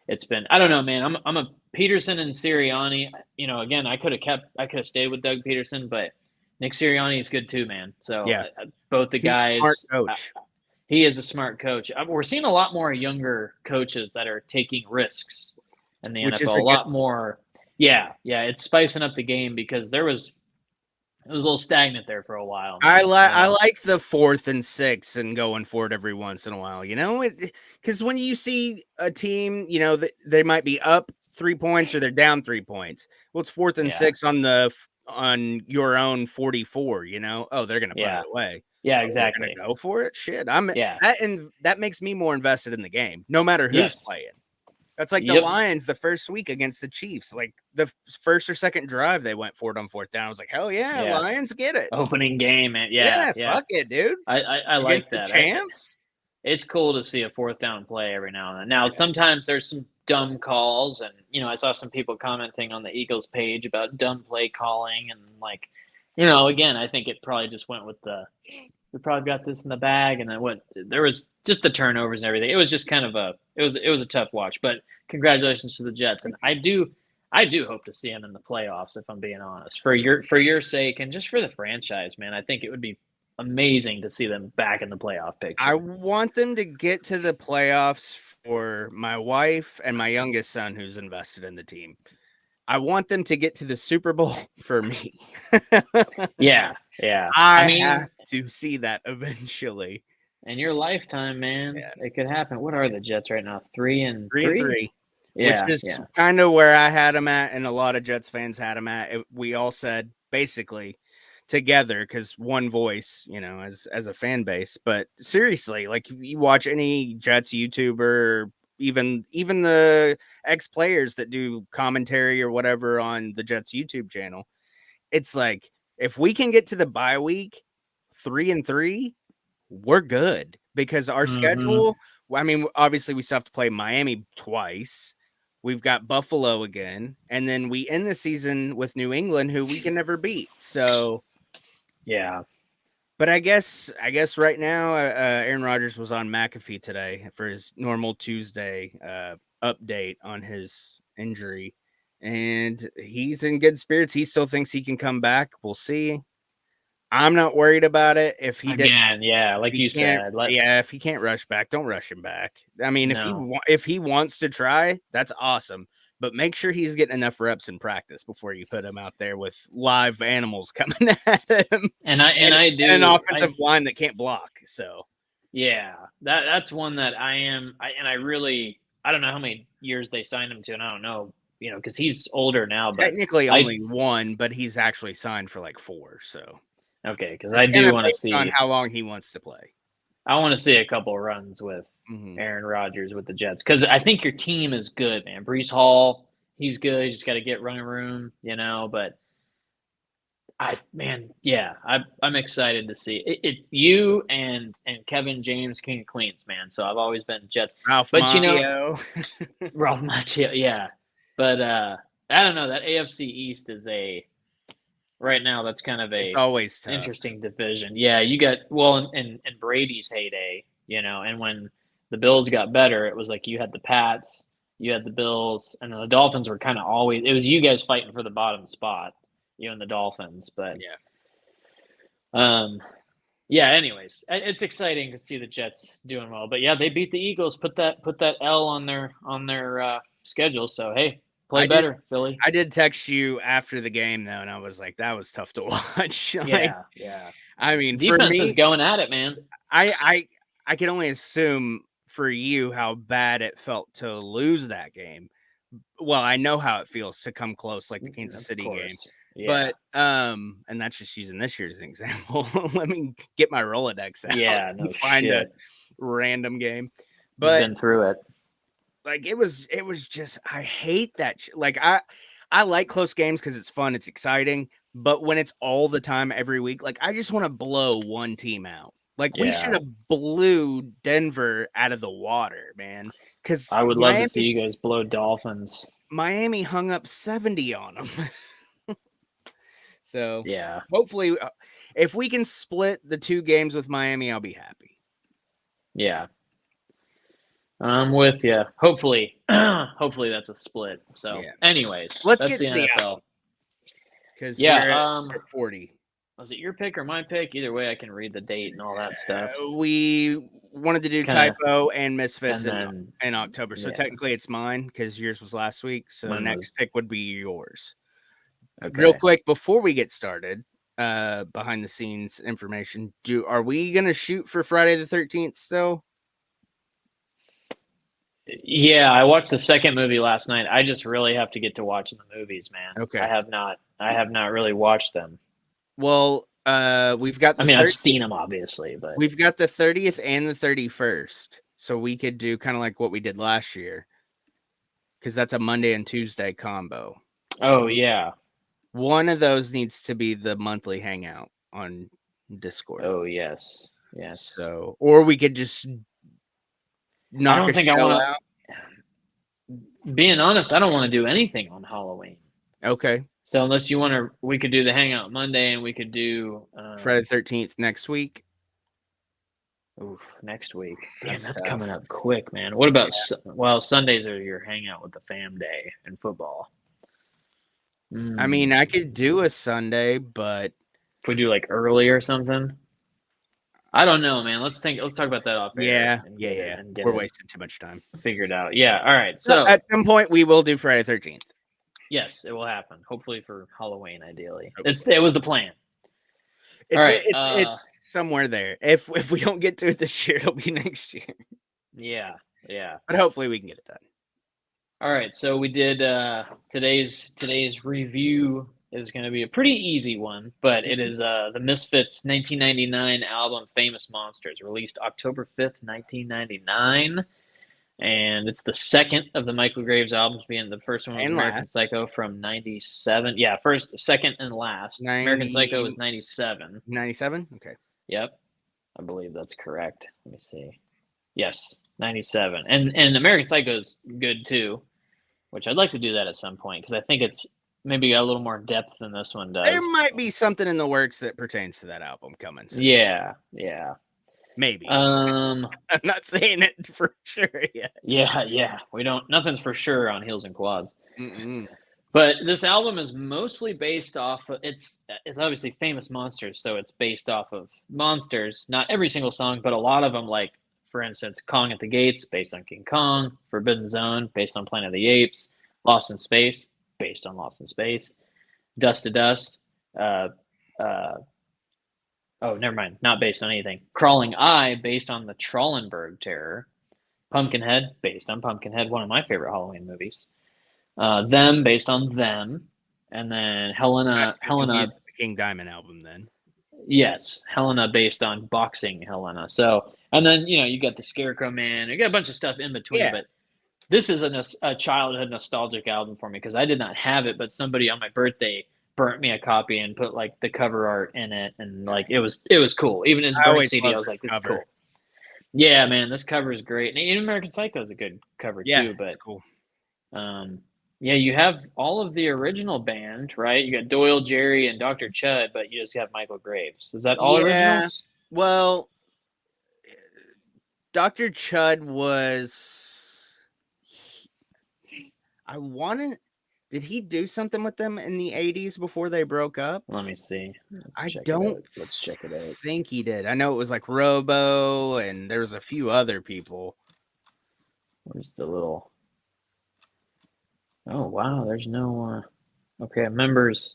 It's been, I don't know, man. I'm a Peterson and Sirianni. Again, I could have stayed with Doug Peterson, but Nick Sirianni is good too, man. So both the guys. Smart coach. He is a smart coach. We're seeing a lot more younger coaches that are taking risks in the NFL. A lot more. Yeah, it's spicing up the game because it was a little stagnant there for a while. I like the 4th and 6 and going for it every once in a while. Because when you see a team, they might be up 3 points or they're down 3 points. Well, it's 4th and 6 on your own 44. Oh, they're gonna put it away. Yeah, exactly. Go for it. Shit, that makes me more invested in the game, no matter who's playing. That's like the Lions the first week against the Chiefs. Like the first or second drive, they went for it on 4th down. I was like, hell yeah, Lions get it. Opening game, man. Fuck it, dude. I like that. The champs. It's cool to see a 4th down play every now and then. Now, sometimes there's some dumb calls, and I saw some people commenting on the Eagles page about dumb play calling, and again, I think it probably just went with we probably got this in the bag, and then there was just the turnovers and everything. It was just kind of it was a tough watch, but congratulations to the Jets, and I do hope to see them in the playoffs, if I'm being honest, for your sake and just for the franchise, man. I think it would be amazing to see them back in the playoff picture. I want them to get to the playoffs for my wife and my youngest son, who's invested in the team. I want them to get to the Super Bowl for me. Yeah. I have to see that eventually. In your lifetime, man, it could happen. What are the Jets right now? 3-3? Yeah, which is kind of where I had them at, and a lot of Jets fans had them at. We all said basically together because one voice, as a fan base. But seriously, like you watch any Jets YouTuber, even the ex-players that do commentary or whatever on the Jets YouTube channel, it's like if we can get to the bye week 3-3, we're good because our schedule. I mean, obviously we still have to play Miami twice, We've got Buffalo again, and then we end the season with New England, who we can never beat. So, yeah, but I guess right now, Aaron Rodgers was on McAfee today for his normal Tuesday update on his injury, and he's in good spirits. He still thinks he can come back. We'll see. I'm not worried about it. If he again, yeah, like you said, if he can't rush back, don't rush him back. I mean, no. if he wants to try, that's awesome. But make sure he's getting enough reps in practice before you put him out there with live animals coming at him, And I and an do offensive line that can't block. So yeah, that's one that I really I don't know how many years they signed him to, and I don't know, because he's older now, but technically I only one, but he's actually signed for like 4. So okay, because I it's kind do of want to based on see how long he wants to play. I want to see a couple runs with Mm-hmm. Aaron Rodgers with the Jets because I think your team is good, man. Brees Hall, he's good. You just got to get running room, But yeah, I'm excited to see it. You and Kevin James, King of Queens, man. So I've always been Jets, Ralph but Macchio. Ralph Macchio, yeah. But I don't know. That AFC East is right now. That's kind of It's a always tough. interesting division. Yeah, you got in Brady's heyday, and when the Bills got better, it was like you had the Pats, you had the Bills, and then the Dolphins were kind of always. It was you guys fighting for the bottom spot, you and the Dolphins. But Yeah. yeah. Anyways, it's exciting to see the Jets doing well. But yeah, they beat the Eagles. Put that L on their schedule. So hey, play I did better, Philly. I did text you after the game though, and I was like, that was tough to watch. Like, Yeah, yeah. I mean, for Defense is me, going at it, man. I can only assume for you how bad it felt to lose that game. Well, I know how it feels to come close like the Kansas Of City game. course. Yeah. But and that's just using this year's example. Let me get my Rolodex out Yeah, and no find a shit. random game. You've But been through it. like it was just I hate that like I like close games because it's fun, it's exciting, but when it's all the time every week, like I just want to blow one team out. Like we should Yeah. have blew Denver out of the water, man. Because I would love to see you guys blow Dolphins. Miami hung up 70 on them. So Yeah. hopefully, if we can split the 2 games with Miami, I'll be happy. Yeah. I'm with you. Hopefully, hopefully that's a split. So, Yeah. anyways, Let's that's get the to the NFL. because Yeah. we're at 40. Was it your pick or my pick? Either way, I can read the date and all that stuff. We wanted to do Kinda, Typo and Misfits and then in October. So yeah, technically it's mine because yours was last week. So mine next was pick would be yours. Real okay. quick before we get started, behind the scenes information. Are we gonna shoot for Friday the 13th still? Yeah, I watched the second movie last night. I just really have to get to watching the movies, man. Okay. I have not really watched them. Well, we've got I the mean, I've 30th, seen them obviously, but we've got the 30th and the 31st. So we could do kind of like what we did last year. Because that's a Monday and Tuesday combo. oh yeah. One of those needs to be the monthly hangout on Discord. Oh yes. Yes. So, or we could just I knock don't a think I show want out. to being honest, I don't want to do anything on Halloween. Okay. So unless you want to, we could do the hangout Monday, and we could do Friday the 13th next week. oof, next week. Damn, that's tough. coming up quick, man. What about well, Sundays are your hangout with the fam day and football. I mean, I could do a Sunday, but if we do like early or something. I don't know, man. Let's talk about that off air. Yeah. And get We're it wasting too much time. figured out. Yeah. All right. So at some point, we will do Friday 13th. yes, it will happen. Hopefully for Halloween, ideally. Okay. It was the plan. All right. It's somewhere there. If we don't get to it this year, it'll be next year. Yeah. But hopefully we can get it done. All right. So we did today's review is going to be a pretty easy one, but it is the Misfits 1999 album Famous Monsters, released October 5th, 1999. And it's the second of the Michael Graves albums, being the first one was American Psycho from 97. Yeah, second and last. American Psycho was 97. 97? Okay. Yep. I believe that's correct. Let me see. Yes, 97. And American Psycho is good too. which I'd like to do that at some point because I think it's maybe got a little more depth than this one does. There might be something in the works that pertains to that album coming soon. Yeah. Maybe. Um. I'm not saying it for sure yet. Yeah. Nothing's for sure on Heels and Quads. Mm-mm. But this album is mostly based off of it's obviously Famous Monsters, so it's based off of monsters. Not every single song, but a lot of them, like for instance, Kong at the Gates, based on King Kong, Forbidden Zone, based on Planet of the Apes, Lost in Space, based on Lost in Space, Dust to Dust, uh, uh, oh, never mind, not based on anything. Crawling Eye, based on the Trollenberg Terror. Pumpkinhead, based on Pumpkinhead, one of my favorite Halloween movies. Them, based on Them. And then Not to be confused with the King Diamond album then. Yes, Helena, based on boxing Helena. So, and then, you got the Scarecrow Man. You got a bunch of stuff in between, Yeah. but this is a childhood nostalgic album for me because I did not have it, but somebody on my birthday burnt me a copy and put like the cover art in it, and like it was cool. Even as burnt CD, I was like, "This is cool." Yeah, man, this cover is great. And even American Psycho is a good cover too. But it's cool. Yeah, you have all of the original band, right? You got Doyle, Jerry, and Dr. Chud, but you just have Michael Graves. Is that all originals? Well, Dr. Chud was. Did he do something with them in the 80s before they broke up? Let me see. Let's check it out. Think he did. I know it was like Robo, and there was a few other people. Where's the little... Oh, wow, there's no... Okay, members...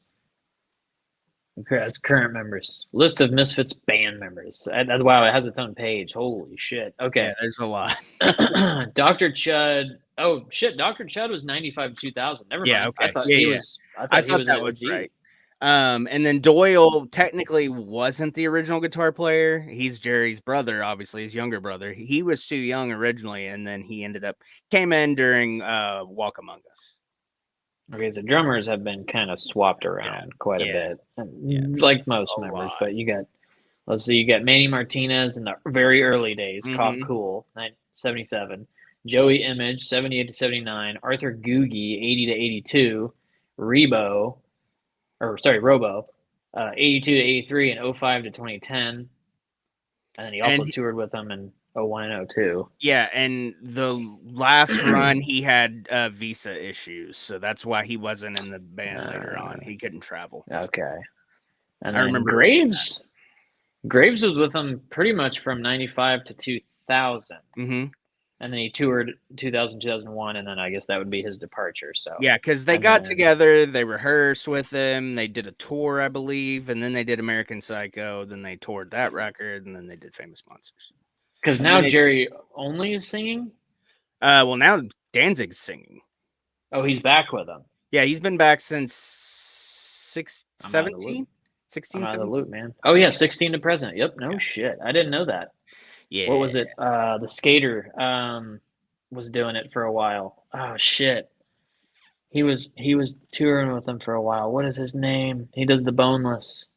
Okay, that's current members. List of Misfits band members. Wow, it has its own page. Holy shit. Okay. Yeah, there's a lot. Dr. Chud... Oh, shit, Dr. Chud was 95 to 2000. Never mind. Okay. I thought he was that was right. And then Doyle technically wasn't the original guitar player. He's Jerry's brother, obviously, his younger brother. He was too young originally, and then he came in during Walk Among Us. Okay, so drummers have been kind of swapped around quite a bit, like most members. But you got Manny Martinez in the very early days, Cough Cool, 77. Joey Image, 78 to 79. Arthur Googie, 80 to 82. Robo, 82 to 83 and 05 to 2010. And then he also toured with them in 01 and 02. Yeah, and the last run he had visa issues, so that's why he wasn't in the band later on. He couldn't travel. Okay. And I remember Graves was with them pretty much from 95 to 2000. Mm-hmm. And then he toured 2000, 2001, and then I guess that would be his departure. So yeah, because they got together, they rehearsed with him, they did a tour, I believe, and then they did American Psycho, then they toured that record, and then they did Famous Monsters. Because now Jerry Only is singing? Well, now Danzig's singing. Oh, he's back with them. Yeah, he's been back since 17? 16, I'm out of the loop, man. Oh, yeah, 16 to present. Yep, shit. I didn't know that. Yeah. What was it? The Skater was doing it for a while. Oh, shit. He was touring with them for a while. What is his name? He does the Boneless.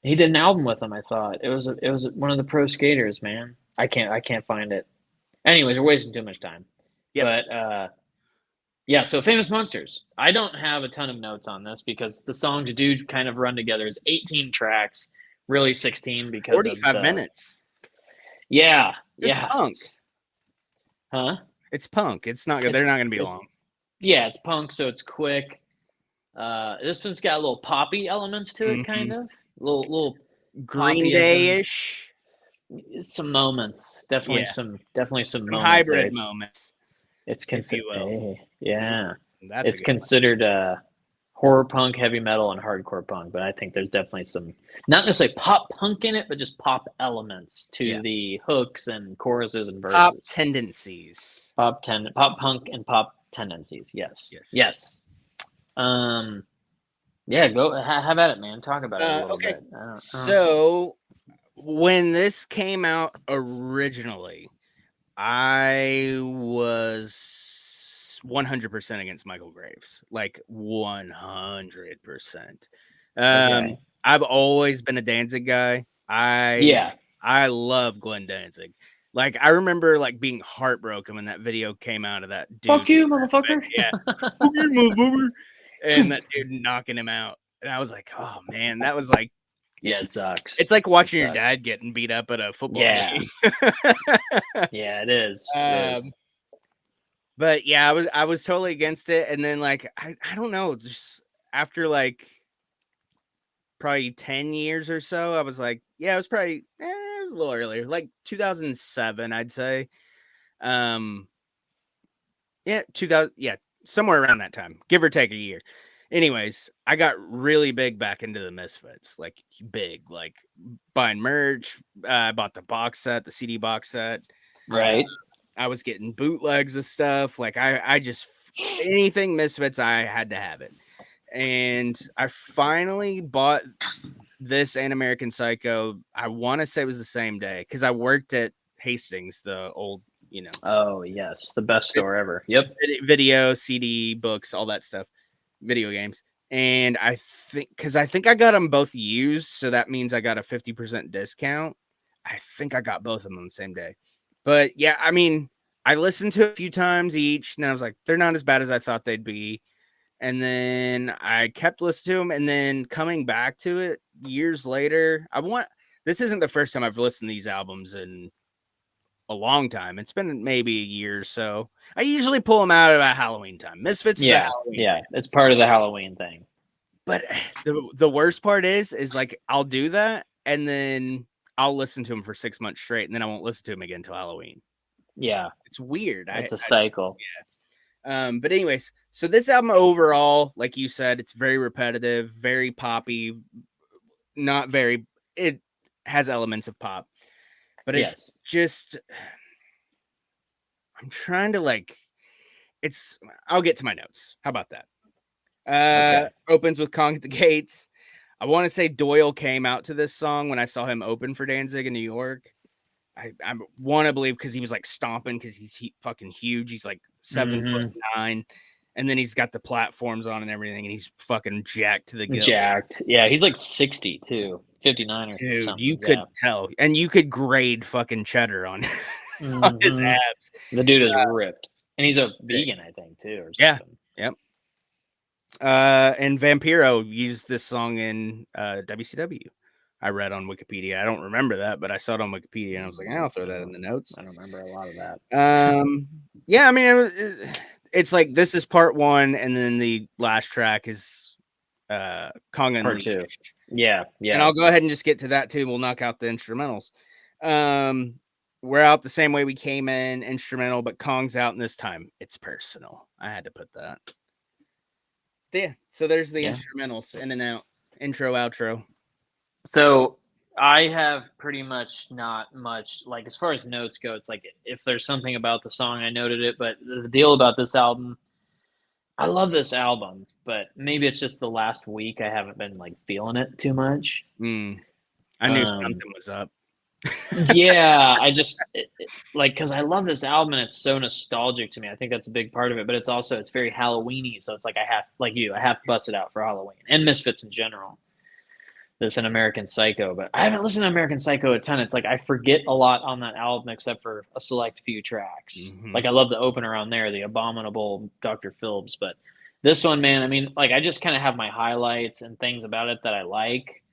He did an album with them, I thought. It was one of the pro skaters, man. I can't find it. Anyways, we're wasting too much time. Yep. But yeah, so Famous Monsters. I don't have a ton of notes on this because the songs do kind of run together. It's 18 tracks, really 16 because 45 minutes. Yeah. It's punk. Huh? It's punk. It's not good. They're not going to be long. Yeah, it's punk, so it's quick. This one's got a little poppy elements to it, kind of. Little Green Day-ish. Some moments. Definitely some moments. Hybrid moments. It's considered That's it's considered horror punk, heavy metal, and hardcore punk, but I think there's definitely some not necessarily pop punk in it, but just pop elements to the hooks and choruses and verses. Pop tendencies. Pop punk and pop tendencies. Yes. Yeah, go have at it, man. Talk about it a little bit. So when this came out originally, I was 100% against Michael Graves, like 100%. I've always been a Danzig guy. I love Glenn Danzig. Like, I remember like being heartbroken when that video came out of that dude. Fuck you, motherfucker. Yeah. Motherfucker. And that dude knocking him out. And I was like, oh man, that was like, yeah, it sucks. it's like watching your dad getting beat up at a football game. Yeah, it is. It is. But yeah, I was totally against it. And then like I don't know, just after like probably 10 years or so, I was like, yeah, it was probably it was a little earlier, like 2007, I'd say. Yeah, 2000, yeah, somewhere around that time, give or take a year. Anyways, I got really big back into the Misfits, like big, like buying merch. I bought the box set, the CD box set. Right. I was getting bootlegs of stuff. Like I just anything Misfits, I had to have it. And I finally bought this and American Psycho. I want to say it was the same day because I worked at Hastings, the old, you know. Oh yes, the best store ever. Yep. Video, CD, books, all that stuff, video games. And I think I got them both used, so that means I got a 50% discount. I think I got both of them on the same day. But yeah, I mean, I listened to it a few times each, and I was like, they're not as bad as I thought they'd be. And then I kept listening to them, and then coming back to it years later, this isn't the first time I've listened to these albums in a long time. It's been maybe a year or so. I usually pull them out about Halloween time. Misfits is a Halloween yeah, band. it's part of the Halloween thing. But the worst part is like I'll do that, and then I'll listen to them for 6 months straight, and then I won't listen to them again until Halloween. Yeah, it's weird. It's a cycle. But anyways, so this album overall, like you said, it's very repetitive, very poppy, not very. It has elements of pop, but it's just. I'm trying to like. I'll get to my notes. How about that? Okay. Opens with Kong at the Gates. I want to say Doyle came out to this song when I saw him open for Danzig in New York. I want to believe because he was like stomping because he's fucking huge. He's like 7'9", and then he's got the platforms on and everything, and he's fucking jacked to the gill. Jacked. Yeah, he's like 60 too, 59 or Dude, something. you could tell, and you could grade fucking cheddar on, on his abs. The dude is ripped, and he's a vegan, I think, too. Or something. Yep. And Vampiro used this song in WCW. I read on Wikipedia. I don't remember that, but I saw it on Wikipedia, and I was like, I'll throw that in the notes. I don't remember a lot of that. Yeah, I mean, it's like this is part one, and then the last track is Kong Unleashed. Part two. Yeah. And I'll go ahead and just get to that too. We'll knock out the instrumentals. We're out the same way we came in, instrumental, but Kong's out, and this time it's personal. I had to put that. Yeah, so there's the instrumentals, in and out, intro, outro. So I have pretty much not much, like as far as notes go, it's like if there's something about the song, I noted it. But the deal about this album, I love this album, but maybe it's just the last week I haven't been like feeling it too much. I knew something was up. Yeah, I just like because I love this album and it's so nostalgic to me. I think that's a big part of it, but it's very Halloweeny. So it's like I have to bust it out for Halloween and Misfits in general. This and American Psycho, but I haven't listened to American Psycho a ton. It's like I forget a lot on that album except for a select few tracks. Like I love the opener on there, the Abominable Dr. Philbs, but this one, man, I mean, like I just kind of have my highlights and things about it that I like.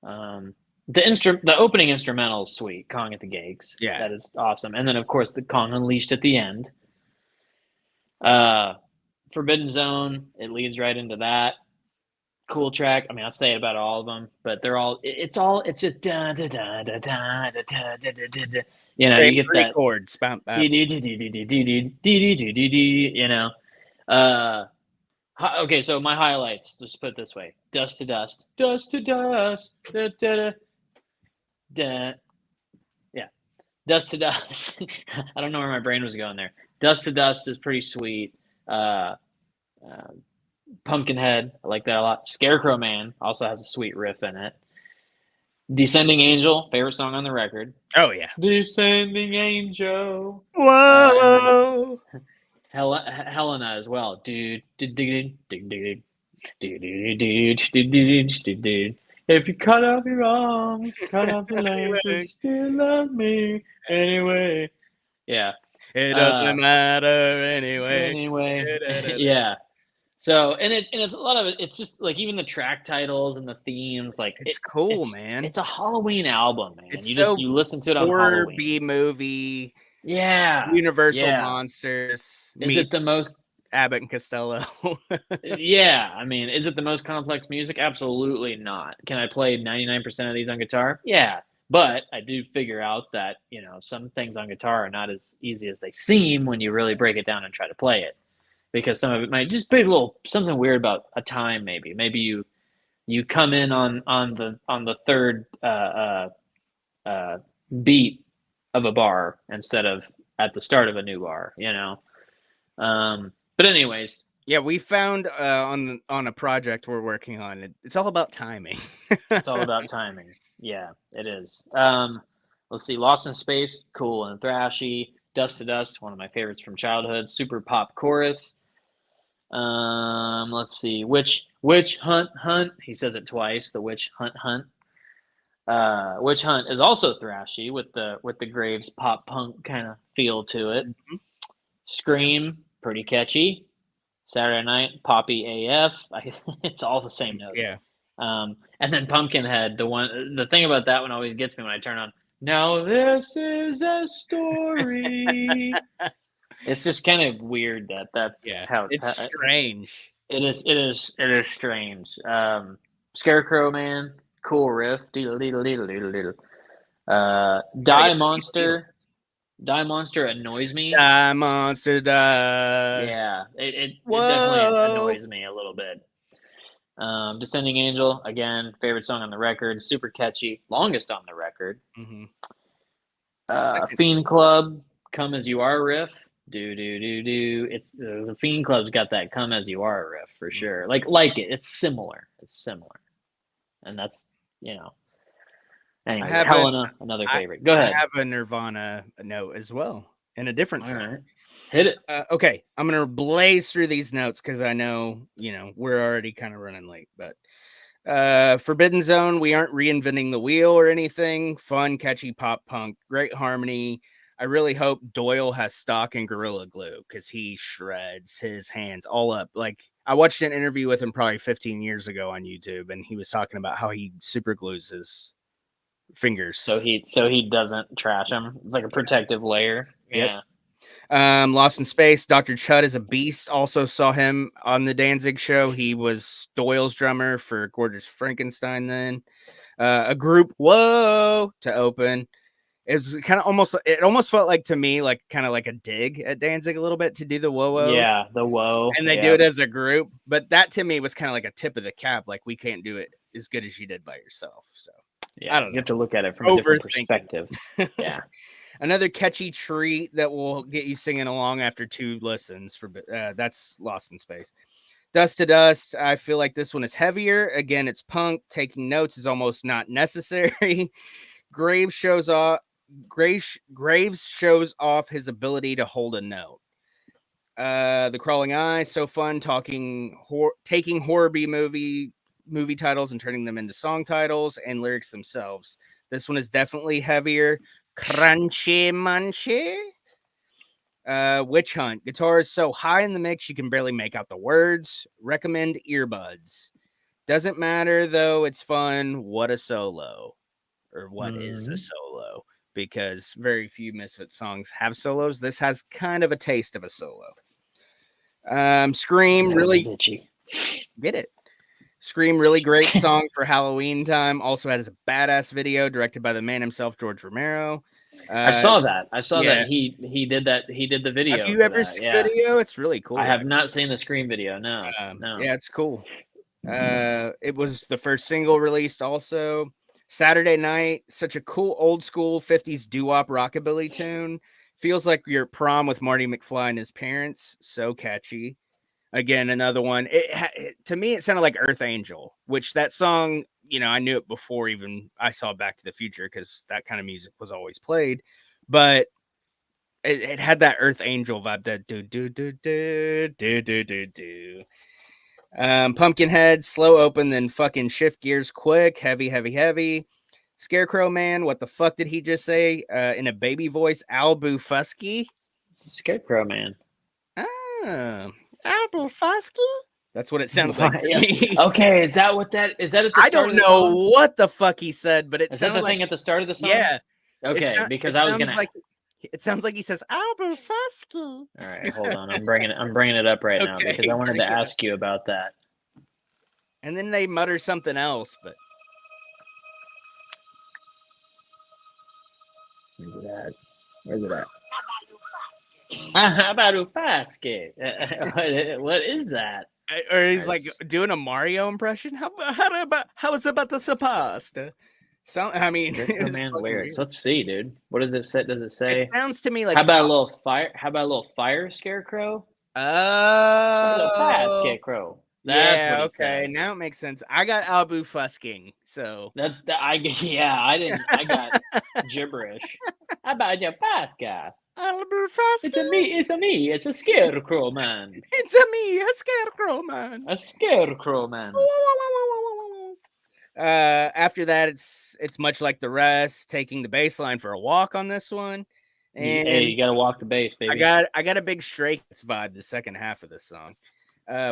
The opening instrumental is sweet, Kong at the Gates. Yeah, that is awesome. And then of course the Kong Unleashed at the end. Forbidden Zone, it leads right into that. Cool track. I mean, I'll say it about all of them, but they're all. It's just da da da da da da da da da. You know, you get that chords. You know. Okay, so my highlights. Just put it this way: dust to dust, dust to dust, da da da. Da. Yeah, dust to dust. I don't know where my brain was going there. Dust to dust is pretty sweet. Pumpkinhead, I like that a lot. Scarecrow Man also has a sweet riff in it. Descending Angel, favorite song on the record. Oh yeah, Descending Angel. Whoa. Helena as well. Dude. If you cut off your arms, cut off your legs, but you still love me anyway. Yeah. It doesn't matter anyway. Anyway, yeah. So and it's a lot of it. It's just like even the track titles and the themes. Like It's cool, it's man. it's a Halloween album, man. It's You so listen to it on horror Halloween. B movie, Yeah, Universal yeah. Monsters Is it the meets most? Abbott and Costello. Yeah, I mean, is it the most complex music? Absolutely not. Can I play 99% of these on guitar? Yeah, but I do figure out that some things on guitar are not as easy as they seem when you really break it down and try to play it, because some of it might just be a little something weird about a time. Maybe you come in on the third uh, beat of a bar instead of at the start of a new bar. But anyways, Yeah, we found on a project we're working on. It's all about timing. it's all about timing. Yeah, it is. Let's see, Lost in Space, cool and thrashy. Dust to Dust, one of my favorites from childhood. Super pop chorus. Let's see, Witch Hunt Hunt. He says it twice. The Witch Hunt Hunt. Witch Hunt is also thrashy with the Graves pop punk kind of feel to it. Mhm. Scream, pretty catchy. Saturday Night, poppy AF. It's all the same notes. Yeah. And then Pumpkinhead, the thing about that one always gets me when I turn on. Now this is a story. It's just kind of weird that's Yeah. how It's strange. it is. It is strange. Scarecrow Man, cool riff. Deedle deedle deedle deedle deedle. Gotta Die get the feels. Monster. Die Monster annoys me. Die, monster, die. Yeah, it definitely Whoa. annoys me a little bit. Descending Angel, again, favorite song on the record, super catchy, longest on the record. Mm-hmm. Fiend Club, Come As You Are riff, do do do do. It's the Fiend Club's got that Come As You Are riff for sure. Like it. It's similar. And that's Anyway, Helena, another favorite. Go ahead. I have a Nirvana note as well in a different song. All right, hit it. Okay, I'm gonna blaze through these notes because I know we're already kind of running late. But Forbidden Zone, we aren't reinventing the wheel or anything. Fun, catchy pop punk, great harmony. I really hope Doyle has stock in Gorilla Glue because he shreds his hands all up. Like I watched an interview with him probably 15 years ago on YouTube, and he was talking about how he super glues his fingers. So he doesn't trash them. It's like a protective layer. Yep. Yeah. Lost in Space, Dr. Chud is a beast. Also saw him on the Danzig show. He was Doyle's drummer for Gorgeous Frankenstein then. A group, whoa, to open. It was kind of almost felt like to me, like kind of like a dig at Danzig a little bit to do the whoa. Yeah, the whoa. And they do it as a group. But that to me was kind of like a tip of the cap. Like we can't do it as good as you did by yourself. So yeah, I don't know. You have to look at it from a different perspective. Yeah. Another catchy treat that will get you singing along after 2 listens for that's Lost in Space. Dust to Dust. I feel like this one is heavier. Again, it's punk. Taking notes is almost not necessary. Graves shows off his ability to hold a note. The Crawling Eye, so fun taking horror B movie titles and turning them into song titles and lyrics themselves. This one is definitely heavier. Crunchy munchy. Witch Hunt. Guitar is so high in the mix you can barely make out the words. Recommend earbuds. Doesn't matter though, it's fun. What a solo. Or what is a solo? Because very few Misfits songs have solos. This has kind of a taste of a solo. Scream, really itchy. Get it. Scream, really great song for Halloween time. Also has a badass video directed by the man himself, George Romero. I saw that. That he did that. He did the video. Have you ever seen the video? It's really cool. I have not seen the Scream video. No, no. Yeah, it's cool. It was the first single released. Also, Saturday Night, such a cool old school 50s doo-wop rockabilly tune. Feels like your prom with Marty McFly and his parents. So catchy. Again, another one. To me, it sounded like Earth Angel, which that song, I knew it before even I saw Back to the Future because that kind of music was always played. But it had that Earth Angel vibe, that do do do do do do do do. Pumpkinhead, slow open, then fucking shift gears quick, heavy. Scarecrow Man, what the fuck did he just say? In a baby voice, Albufusky. Scarecrow Man. Albufusky? That's what it sounded like to Yeah. me. Okay, is that at the I start don't of the know song? what the fuck he said, but it Is that sounded the like thing at the start of the song? yeah. Okay, because I was gonna. It sounds like he says Albufusky. All right, hold on. I'm bringing it up right now Okay, because I wanted to bring it up. ask you about that. And then they mutter something else, but Where's it at? Where's it at? Abarufaske. What is that? or he's like Nice. doing a Mario impression. How is about the supposed? So I mean, Scarecrow it's Man fucking lyrics. weird. Let's see, dude. What does it say? Does it It say? sounds to me like How about a little fire? How about a little fire scarecrow? A little fire oh scarecrow. That's what yeah, he okay, says. now it makes sense. I got Albu Fusking, so That I yeah. I didn't. I got gibberish. How about your fast guy? Albu It's a Fusking. me. It's a me. It's a scarecrow man. It's a me, a scarecrow man. A scarecrow man. After that, it's much like the rest, taking the bass line for a walk on this one. Hey, And you gotta walk the bass, baby. I got a big Stray Cats vibe the second half of this song,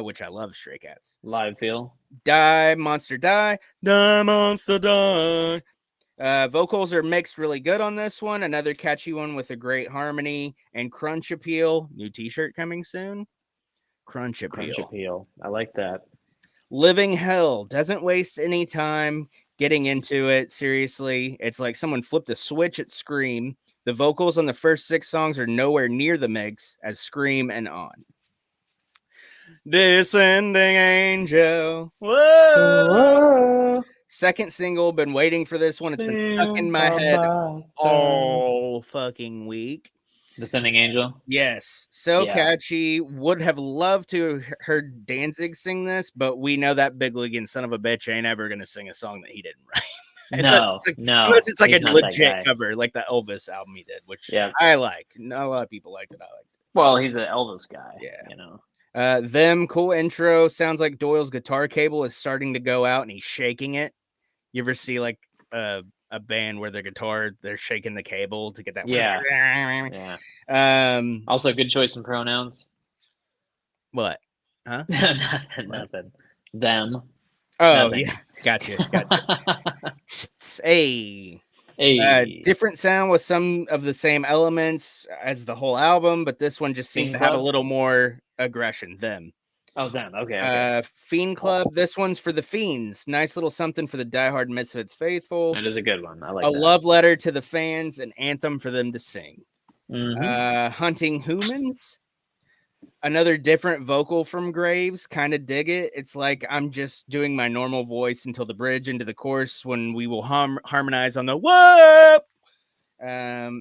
which I love Stray Cats. Live feel. Die, monster, die. Die, monster, die. Vocals are mixed really good on this one. Another catchy one with a great harmony and crunch appeal. New t-shirt coming soon. Crunch appeal. I like that. Living Hell doesn't waste any time getting into it. Seriously, it's like someone flipped a switch at Scream. The vocals on the first 6 songs are nowhere near the mix as Scream and On. Descending Angel. Whoa. Whoa. Second single, been waiting for this one. It's been stuck in my head all fucking week. Descending Angel. Yes, so catchy. Would have loved to have heard Danzig sing this, but we know that big leaguing son of a bitch ain't ever gonna sing a song that he didn't write. No, Unless it's like a he's not that legit guy. cover, like the Elvis album he did, which Yeah. I like. Not a lot of people liked it. I liked it. Well, he's an Elvis guy. Yeah. You know. Them cool intro. Sounds like Doyle's guitar cable is starting to go out and he's shaking it. You ever see like a band where their guitar they're shaking the cable to get that? Yeah. Yeah. Also, good choice in pronouns. What? Huh? Nothing. Them. Oh Nothing. yeah, gotcha. Hey. Hey. Different sound with some of the same elements as the whole album, but this one just seems to have a little more aggression. Them. Oh, them. Okay. Fiend Club. This one's for the fiends. Nice little something for the diehard Misfits faithful. That is a good one. I like a that. love letter to the fans, an anthem for them to sing. Mm-hmm. Hunting Humans. Another different vocal from Graves. Kind of dig it. It's like I'm just doing my normal voice until the bridge into the chorus when we will harmonize on the whoop.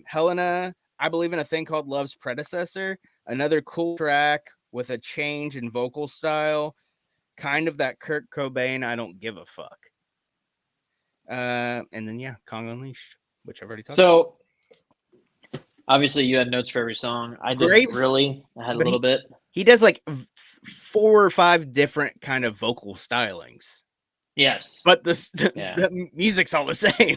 Helena, I believe in a thing called Love's Predecessor. Another cool track with a change in vocal style. Kind of that Kurt Cobain, I don't give a fuck. And then, yeah, Kong Unleashed, which I've already talked about. Obviously, you had notes for every song. I didn't really. I had a little bit. He does like 4 or 5 different kind of vocal stylings. Yes. But the music's all the same.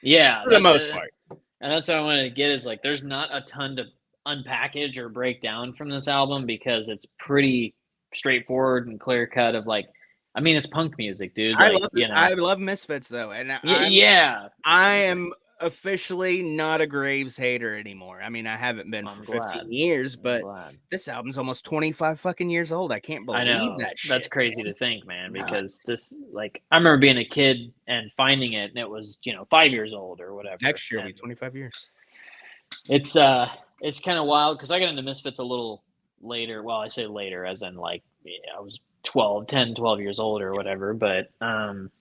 Yeah. For the most part. And that's what I wanted to get is like there's not a ton to unpackage or break down from this album because it's pretty straightforward and clear cut of like, I mean, it's punk music, dude. Like, I love Misfits though. And I am officially not a Graves hater anymore. I mean, I haven't been for 15 years, but this album's almost 25 fucking years old. I can't believe that shit. That's crazy to think, man, because this, like, I remember being a kid and finding it and it was, 5 years old or whatever. Next year will be 25 years. It's kind of wild because I got into Misfits a little later. Well, I say later as in like I was 10, 12 years old or whatever, but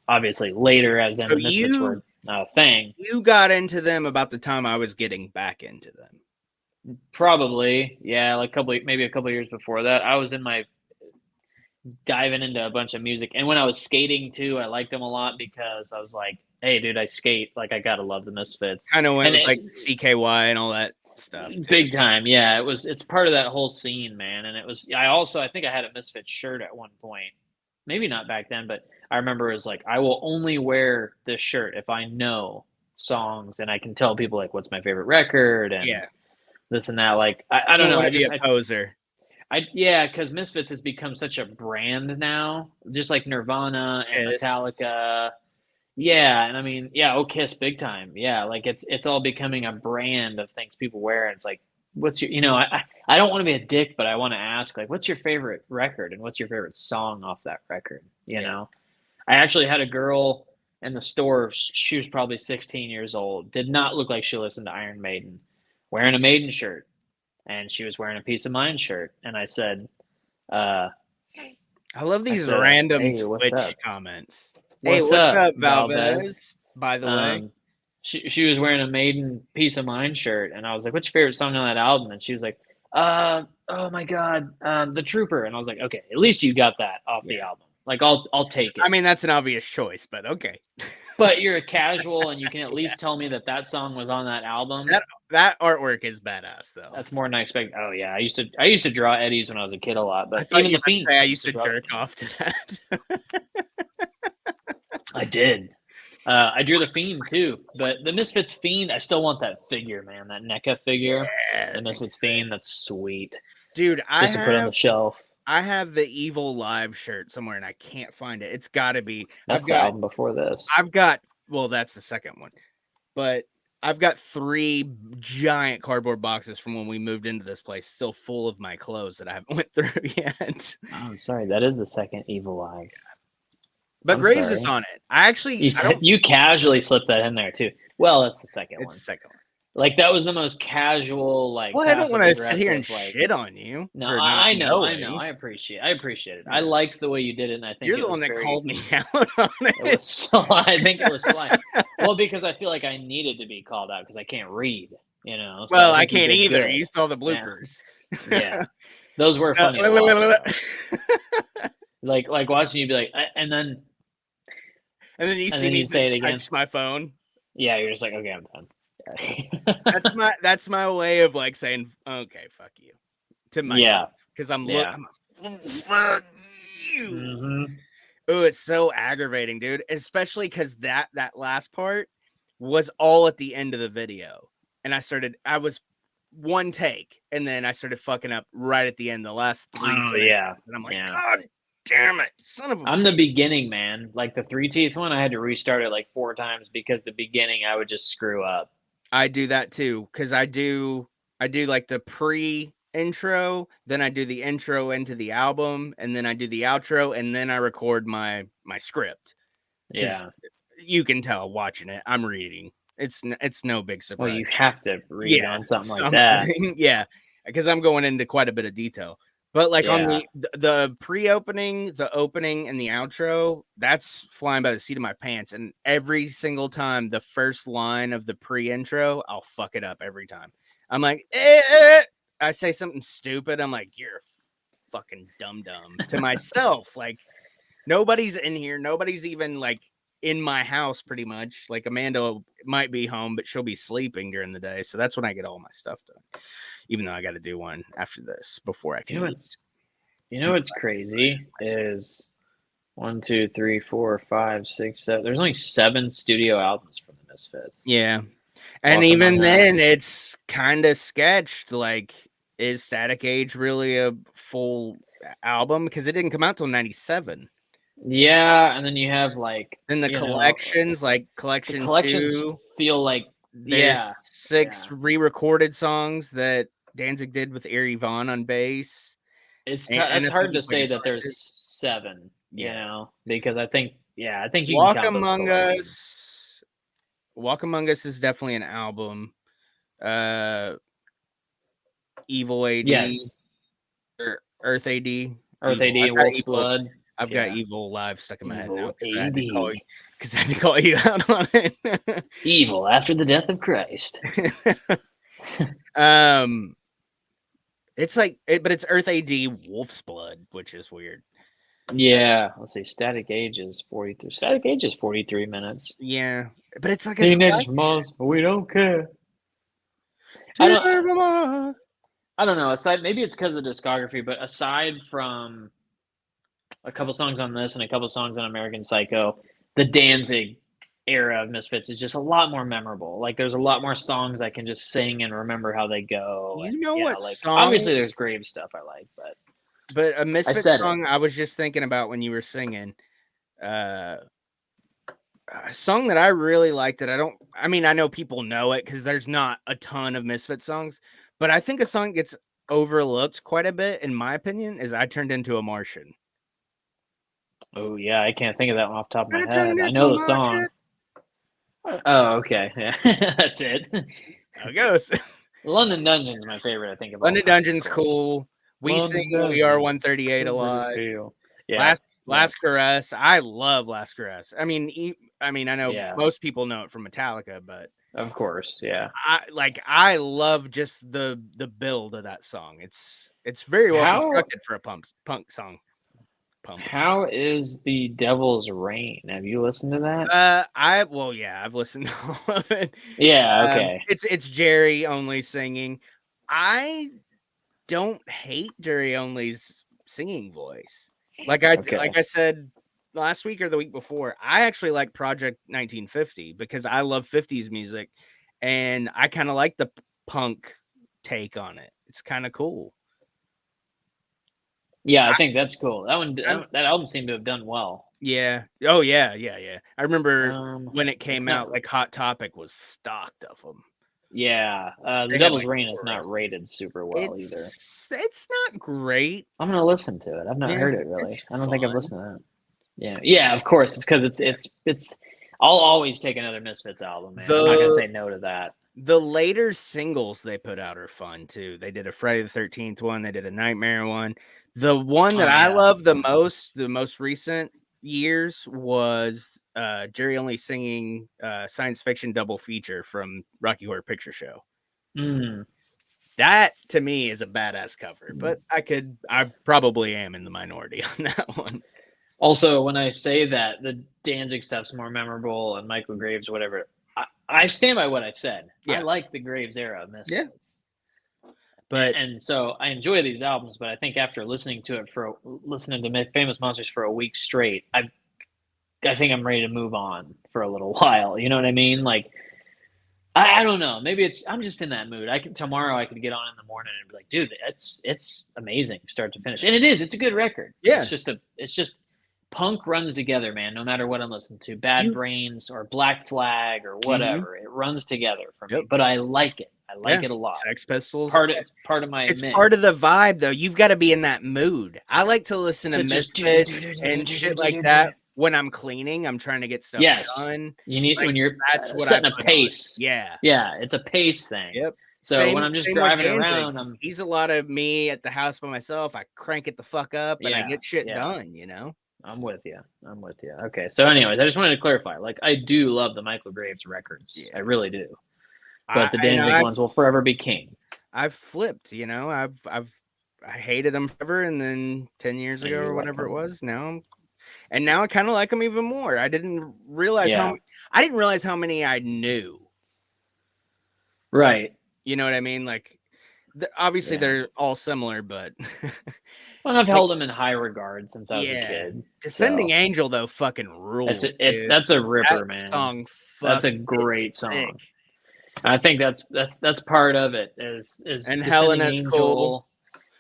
obviously later as in the Misfits were thing. You got into them about the time I was getting back into them. Probably, yeah, like maybe a couple years before that. I was in my diving into a bunch of music, and when I was skating too, I liked them a lot because I was like, "Hey, dude, I skate. Like, I gotta love the Misfits." Kind of went with like CKY and all that stuff. Big time, yeah. It's part of that whole scene, man. And it was. I think I had a Misfits shirt at one point. maybe not back then, but I remember it was like, I will only wear this shirt if I know songs and I can tell people like what's my favorite record and Yeah. this and that. Like, I You don't don't know. want to be a poser. Yeah, because Misfits has become such a brand now, just like Nirvana and Kiss. Metallica. Yeah, and I mean, yeah, oh Kiss big time. Yeah, like it's all becoming a brand of things people wear. And it's like, what's your, I don't want to be a dick, but I want to ask, like, what's your favorite record and what's your favorite song off that record? Yeah. I actually had a girl in the store. She was probably 16 years old. Did not look like she listened to Iron Maiden, wearing a Maiden shirt, and she was wearing a Peace of Mind shirt. And uh, I love I these said, random "Hey, what's Twitch up? comments. Hey, What's what's up, up, Valdez?" Valvez? By the way. Um, she was wearing a Maiden Peace of Mind shirt, and I was like, "What's your favorite song on that album?" And she was like, oh my God, The Trooper." And I was like, "Okay, at least you got that off the Yeah. album. Like, I'll take I it." mean, that's an obvious choice, but okay. But you're a casual, and you can at Yeah. least tell me that song was on that album. That artwork is badass, though. That's more than I expect. Oh yeah, I used to draw Eddies when I was a kid a lot, I but thought even you the were about to Fiend, say I I used used to to draw the jerk Fiend. off to that. I did. I drew the Fiend too, but the Misfits Fiend, I still want that figure, man. That NECA figure, Yeah, the that Misfits thing's sick. Fiend. That's sweet. Dude, Just to put on the shelf. I have the Evil Live shirt somewhere and I can't find it. It's got to be. That's the album before this. Well, that's the second one. But I've got 3 giant cardboard boxes from when we moved into this place still full of my clothes that I haven't went through yet. Oh, I'm sorry. That is the second Evil Live. But I'm Graves is sorry. on it. I don't. You casually slipped that in there too. Well, that's the second It's one. the second one. Like that was the most casual, like Well, I don't passive want to sit here and aggressive, like. shit on you No, for not I know. knowing. I appreciate it. I Yeah. liked the way you did it, and I think You're it the was one that very. called me out on It was it. so. I think it was sly. Well, because I feel like I needed to be called out because I can't read, So Well, I I think you can't did either. good. You saw the Yeah, bloopers. yeah. Those were funny to watch, though. Like watching you be like, and then you see me you say it just again. touch my phone. Yeah, you're just like, okay, I'm done. Yeah. That's my way of like saying, okay, fuck you to myself because I'm fuck you. Mm-hmm. Oh, it's so aggravating, dude. Especially because that last part was all at the end of the video, and I was one take, and then I started fucking up right at the end, the last 3 Oh seconds, yeah, and I'm like, yeah. God damn it, son of a I'm the bitch. beginning man. Like the 3 Teeth one, I had to restart it like 4 times because the beginning I would just screw up. I do that too because I do like the pre-intro, then I do the intro into the album, and then I do the outro, and then I record my script because Yeah. you can tell watching it, I'm reading. It's no big Well, surprise. you have to read Yeah, on something like that. something. Yeah, because I'm going into quite a bit of detail. But like on Yeah. the pre-opening, the opening, and the outro, that's flying by the seat of my pants. And every single time, the first line of the pre-intro, I'll fuck it up every time. I'm like, I say something stupid. I'm like, you're fucking dumb to myself. Like nobody's in here. Nobody's even like in my house pretty much. Like Amanda might be home, but she'll be sleeping during the day. So that's when I get all my stuff done. Even though I got to do one after this before I can eat. What's crazy is 1, 2, 3, 4, 5, 6, 7. There's only 7 studio albums from the Misfits. Yeah. And Walk even Among then Us. it's kind of sketched. Like, is Static Age really a full album? Because it didn't come out till 97. Yeah, and then you have like Then the collections, like the collection collections 2, feel like there's 6 re-recorded songs that Danzig did with Eerie Von on bass. And It's I think hard he to played say that guitar too. there's 7, Yeah. because I think you can Walk count those Among collections. Us. Walk Among Us is definitely an album. Evil AD. Yes. Earth AD. Earth Evil. AD, Wolf's Blood. I've got Evil Live stuck in my head now Evil because I AD. had to call you out on it. Evil after the death of Christ. It's like but it's Earth AD Wolf's Blood, which is weird. Yeah, let's see. Static Age is 43. Static Age is 43 minutes. Yeah, but it's like Teenage Moms, we don't care. I don't know. Aside, maybe it's because of the discography, but aside from a couple songs on this and a couple songs on American Psycho. The Danzig era of Misfits is just a lot more memorable. Like there's a lot more songs I can just sing and remember how they go. And You know what like song? obviously there's Grave stuff I like, But a I Misfit said it. song I was just thinking about when you were singing. Uh, a song that I really like that I mean, I know people know it because there's not a ton of Misfit songs, but I think a song gets overlooked quite a bit, in my opinion, is I Turned Into a Martian. Oh yeah, I can't think of that one off the top of my I head. turned I into a know the song. Martian. Oh, okay. Yeah. That's it. How it goes. London Dungeon's my favorite, I think, of all London time, of Dungeon's course. cool. We sing London We Are Dungeon. 138 a lot. Yeah. Yeah. Last Caress. I love Last Caress. I mean, I know Yeah. most people know it from Metallica, but Of course. Yeah. I love just the build of that song. It's very well How constructed for a punk song. Pump. how is the Devil's Reign? Have you listened to that? I've listened to all of it. Yeah, okay. It's Jerry Only singing. I don't hate Jerry Only's singing voice. Like Okay. I said last week or the week before, I actually like Project 1950 because I love 50s music and I kind of like the punk take on it. It's kind of cool. Yeah, I think that's cool. I'm That album seemed to have done well. Yeah. Oh, yeah. I remember when it It's came not out, like Hot Topic was stocked of them. Yeah, The They had Devil's like Reign is 4 not of them. rated super well either. It's not great. I'm gonna listen to it. I've not Yeah, heard it really. it's I don't think I've fun. listened to that. Yeah, yeah, of course. It's because it's. I'll always take another Misfits album, man. I'm not gonna say no to that. The later singles they put out are fun too. They did a Friday the 13th one, they did a Nightmare one. The one that Oh I yeah. love the most recent years was Jerry Only singing science fiction double feature from Rocky Horror Picture Show. Mm. That to me is a badass cover, but I probably am in the minority on that one. Also, when I say that the Danzig stuff's more memorable and Michael Graves, whatever, I stand by what I said. I Yeah. like the Graves era of Yeah. Misfits. But And so I enjoy these albums, but I think after listening to Famous Monsters for a week straight, I think I'm ready to move on for a little while. You know what I mean? Like I don't know. Maybe I'm just in that mood. Tomorrow I could get on in the morning and be like, dude, it's amazing start to finish. And it is. It's a good record. yeah, It's just punk runs together, man, no matter what I'm listening to. Bad you Brains or Black Flag or Mhm. whatever. It runs together for me. Yep. But I like it. I like Yeah. it a lot. Sex Pistols. It's part of my It's mix. part of the vibe, though. You've got to be in that mood. I like to listen to To just Misfits and shit like that when I'm cleaning. I'm trying to get stuff Yes. done. You need Like, when you're that's what setting I a put on. pace. Yeah. Yeah, it's a pace thing. Yep. So when I'm just same with driving Danzig. around, He's a lot of me at the house by myself. I crank it the fuck up and I yeah, get shit yeah. done, you know? I'm with you. Okay. So anyways, I just wanted to clarify. Like I do love the Michael Graves records. Yeah. I really do. But the Danzig ones will forever be king. I've flipped, you know. I hated them forever, and then 10 years ago or whatever it was, now I kind of like them even more. I didn't realize how many I knew. Right. You know what I mean? Like, obviously they're all similar, but well, I've held them in high regard since I was a yeah. kid. Descending Angel though fucking rules. That's a ripper, that man. Song that's a great song. Sick. I think that's part of it. Is and Helena's Angel. Cool.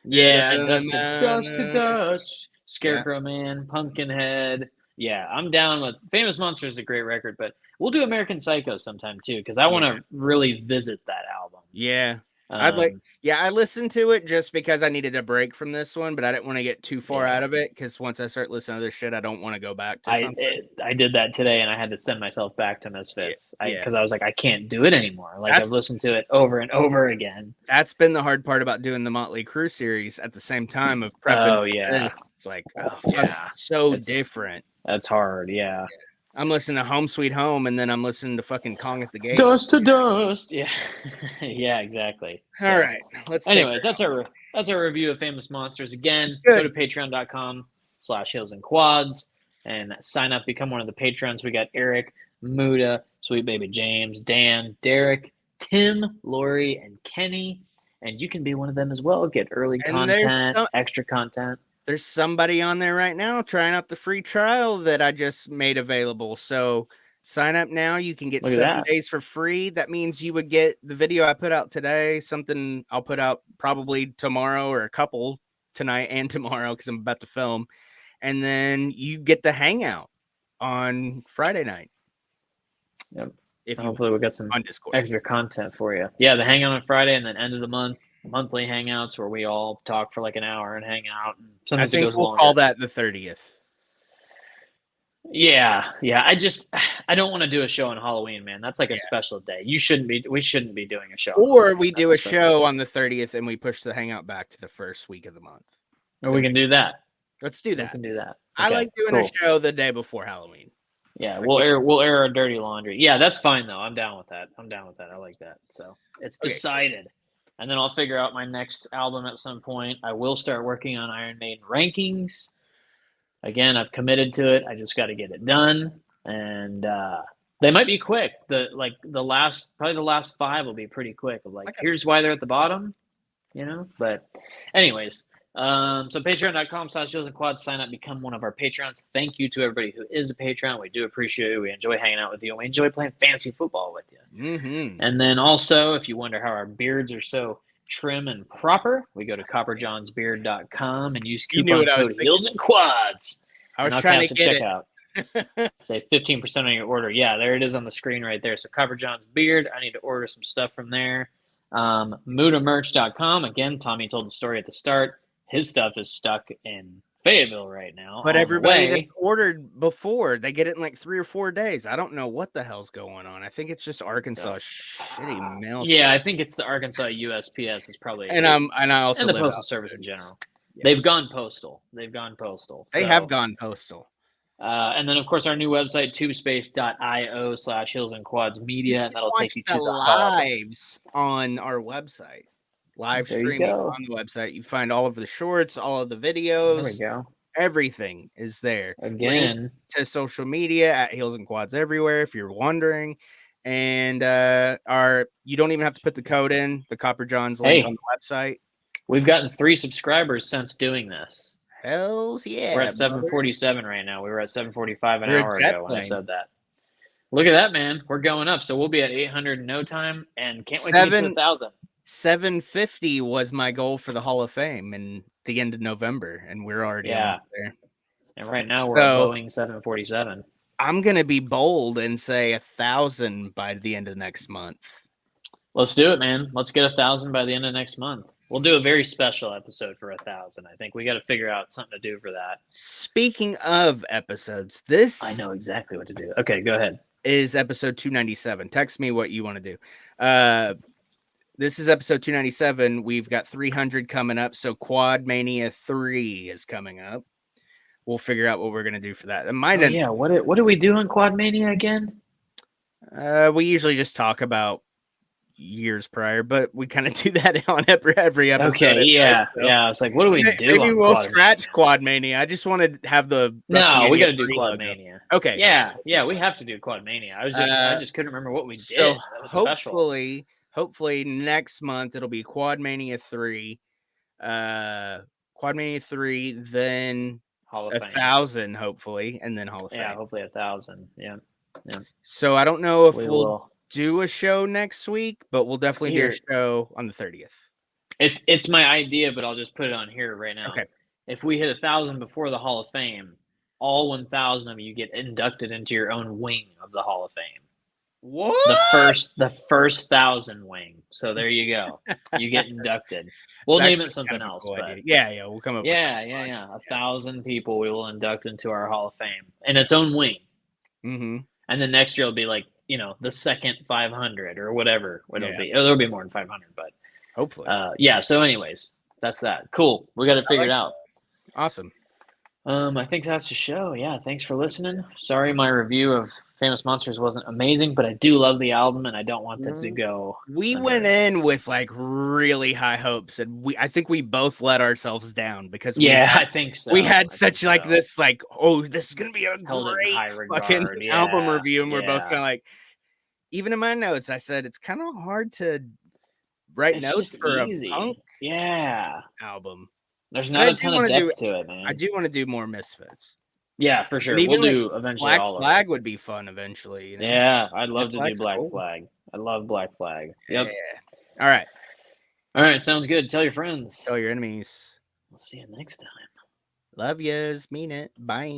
Yeah, dust to dust, Scarecrow Man, Pumpkinhead. Yeah, I'm down with Famous Monsters is a great record, but we'll do American Psycho sometime too because I want to really visit that album. Yeah. I listened to it just because I needed a break from this one, but I didn't want to get too far out of it because once I start listening to other shit, I don't want to go back to something. I did that today and I had to send myself back to Misfits because I was like, I can't do it anymore. Like I've listened to it over and over again. That's been the hard part about doing the Motley Crue series at the same time of prepping. Oh, yeah. It's like, it's different. That's hard, yeah. I'm listening to Home Sweet Home, and then I'm listening to fucking Kong at the Gate. Dust to dust. Yeah. Yeah, exactly. All right. Anyways, that's our review of Famous Monsters. Again, go to patreon.com/heelsandquads and sign up, become one of the patrons. We got Eric, Muda, Sweet Baby James, Dan, Derek, Tim, Lori, and Kenny. And you can be one of them as well. Get early content, extra content. There's somebody on there right now trying out the free trial that I just made available. So sign up now. You can get Look at 7 that. days for free. That means you would get the video I put out today, something I'll put out probably tomorrow or a couple tonight and tomorrow because I'm about to film. And then you get the hangout on Friday night. Yep. If you Hopefully we'll get some on Discord. extra content for you. Yeah, the hangout on Friday and then end of the month, monthly hangouts where we all talk for like an hour and hang out. And I sometimes it think goes we'll longer. call that the 30th. Yeah. I don't want to do a show on Halloween, man. That's like a special day. We shouldn't be doing a show. Or we do a show on the 30th and we push the hangout back to the first week of the month. Or we can do that. Let's do that. We can do that. I like doing a show the day before Halloween. Yeah, we'll air our dirty laundry. Yeah, that's fine though. I'm down with that. I like that. So it's decided. And then I'll figure out my next album at some point. I will start working on Iron Maiden rankings. Again, I've committed to it. I just got to get it done. And they might be quick. Probably the last 5 will be pretty quick. Of like, here's why they're at the bottom, you know. But, anyways, so patreon.com/heelsandquads. Sign up, become one of our patrons. Thank you to everybody who is a patron. We do appreciate it. We enjoy hanging out with you. And we enjoy playing fantasy football with you. Mm-hmm. And then also, if you wonder how our beards are so trim and proper, we go to copperjohnsbeard.com and use coupon code Heels and Quads. I was trying to get checkout. Save 15% on your order. Yeah, there it is on the screen right there. So Copper John's Beard. I need to order some stuff from there. Mudamerch.com. Again, Tommy told the story at the start. His stuff is stuck in Fayetteville right now. But everybody that ordered before, they get it in like 3 or 4 days. I don't know what the hell's going on. I think it's just Arkansas shitty mail. Yeah, I think it's the Arkansas USPS is probably, and I also and the Postal Service in general. Yeah. They've gone postal. They have gone postal. And then, of course, our new website, tubespace.io/heelsandquadsmedia, and that'll take you to the lives on our website. Live streaming on the website. You find all of the shorts, all of the videos. There we go. Everything is there. Again, links to social media at Heels and Quads everywhere, if you're wondering. And you don't even have to put the code in, the Copper John's link on the website. We've gotten 3 subscribers since doing this. Hells yeah. We're at 747 right now. We were at 745 an hour ago when I said that. Look at that, man. We're going up. So we'll be at 800 in no time, and can't wait to get to 1,000. 750 was my goal for the Hall of Fame in the end of November, and we're already there. And right now we're at Boeing 747. I'm gonna be bold and say 1,000 by the end of next month. Let's do it, man. Let's get 1,000 by the end of next month. We'll do a very special episode for 1,000. I think we got to figure out something to do for that. Speaking of episodes, I know exactly what to do. Okay, go ahead. Is episode 297. Text me what you want to do. This is episode 297. We've got 300 coming up. So Quad Mania 3 is coming up. We'll figure out what we're going to do for that. What do we do on Quad Mania again? We usually just talk about years prior, but we kind of do that on every episode. Okay, yeah. I was like, what do we do? Maybe we'll scratch Quad Mania. I just want to have the no. We got to do Quad Mania. Okay. Yeah, we have to do Quad Mania. I just couldn't remember what we did. That was hopefully next month it'll be Quad Mania 3. Quad Mania 3, then Hall of 1,000, hopefully, and then Hall of Fame. Yeah, hopefully 1,000. Yeah. So I don't know if we'll do a show next week, but we'll definitely do a show on the 30th. It's my idea, but I'll just put it on here right now. Okay. If we hit 1,000 before the Hall of Fame, all 1,000 of you get inducted into your own wing of the Hall of Fame. What? The first 1,000 wing. So there you go. You get inducted. We'll name it something else. But yeah, we'll come up. with 1,000 people we will induct into our Hall of Fame in its own wing. Mm-hmm. And then next year will be like, the second 500 or whatever it'll be. There'll be more than 500, but hopefully. So anyways, that's that. Cool. We got to figure it out. Awesome. I think that's the show. Yeah. Thanks for listening. Sorry, my review of Famous Monsters wasn't amazing, but I do love the album and I don't want that to go. We went in with like really high hopes, and I think we both let ourselves down because I think so. We had this this is going to be a great fucking album review, and we're both kind of like, even in my notes, I said it's kind of hard to write notes for a punk album. There's I not a do ton of want to do. depth to it, I man. do want to do more Misfits. Yeah, for And sure. We'll even like do eventually Black all of Flag it. would be fun eventually. You know, Yeah, I'd Black love to do Flag's Black cool. Flag. I love Black Flag. Yeah. Yep. All right. All right, sounds good. Tell your friends. Tell your enemies. We'll see you next time. Love yous. Mean it. Bye.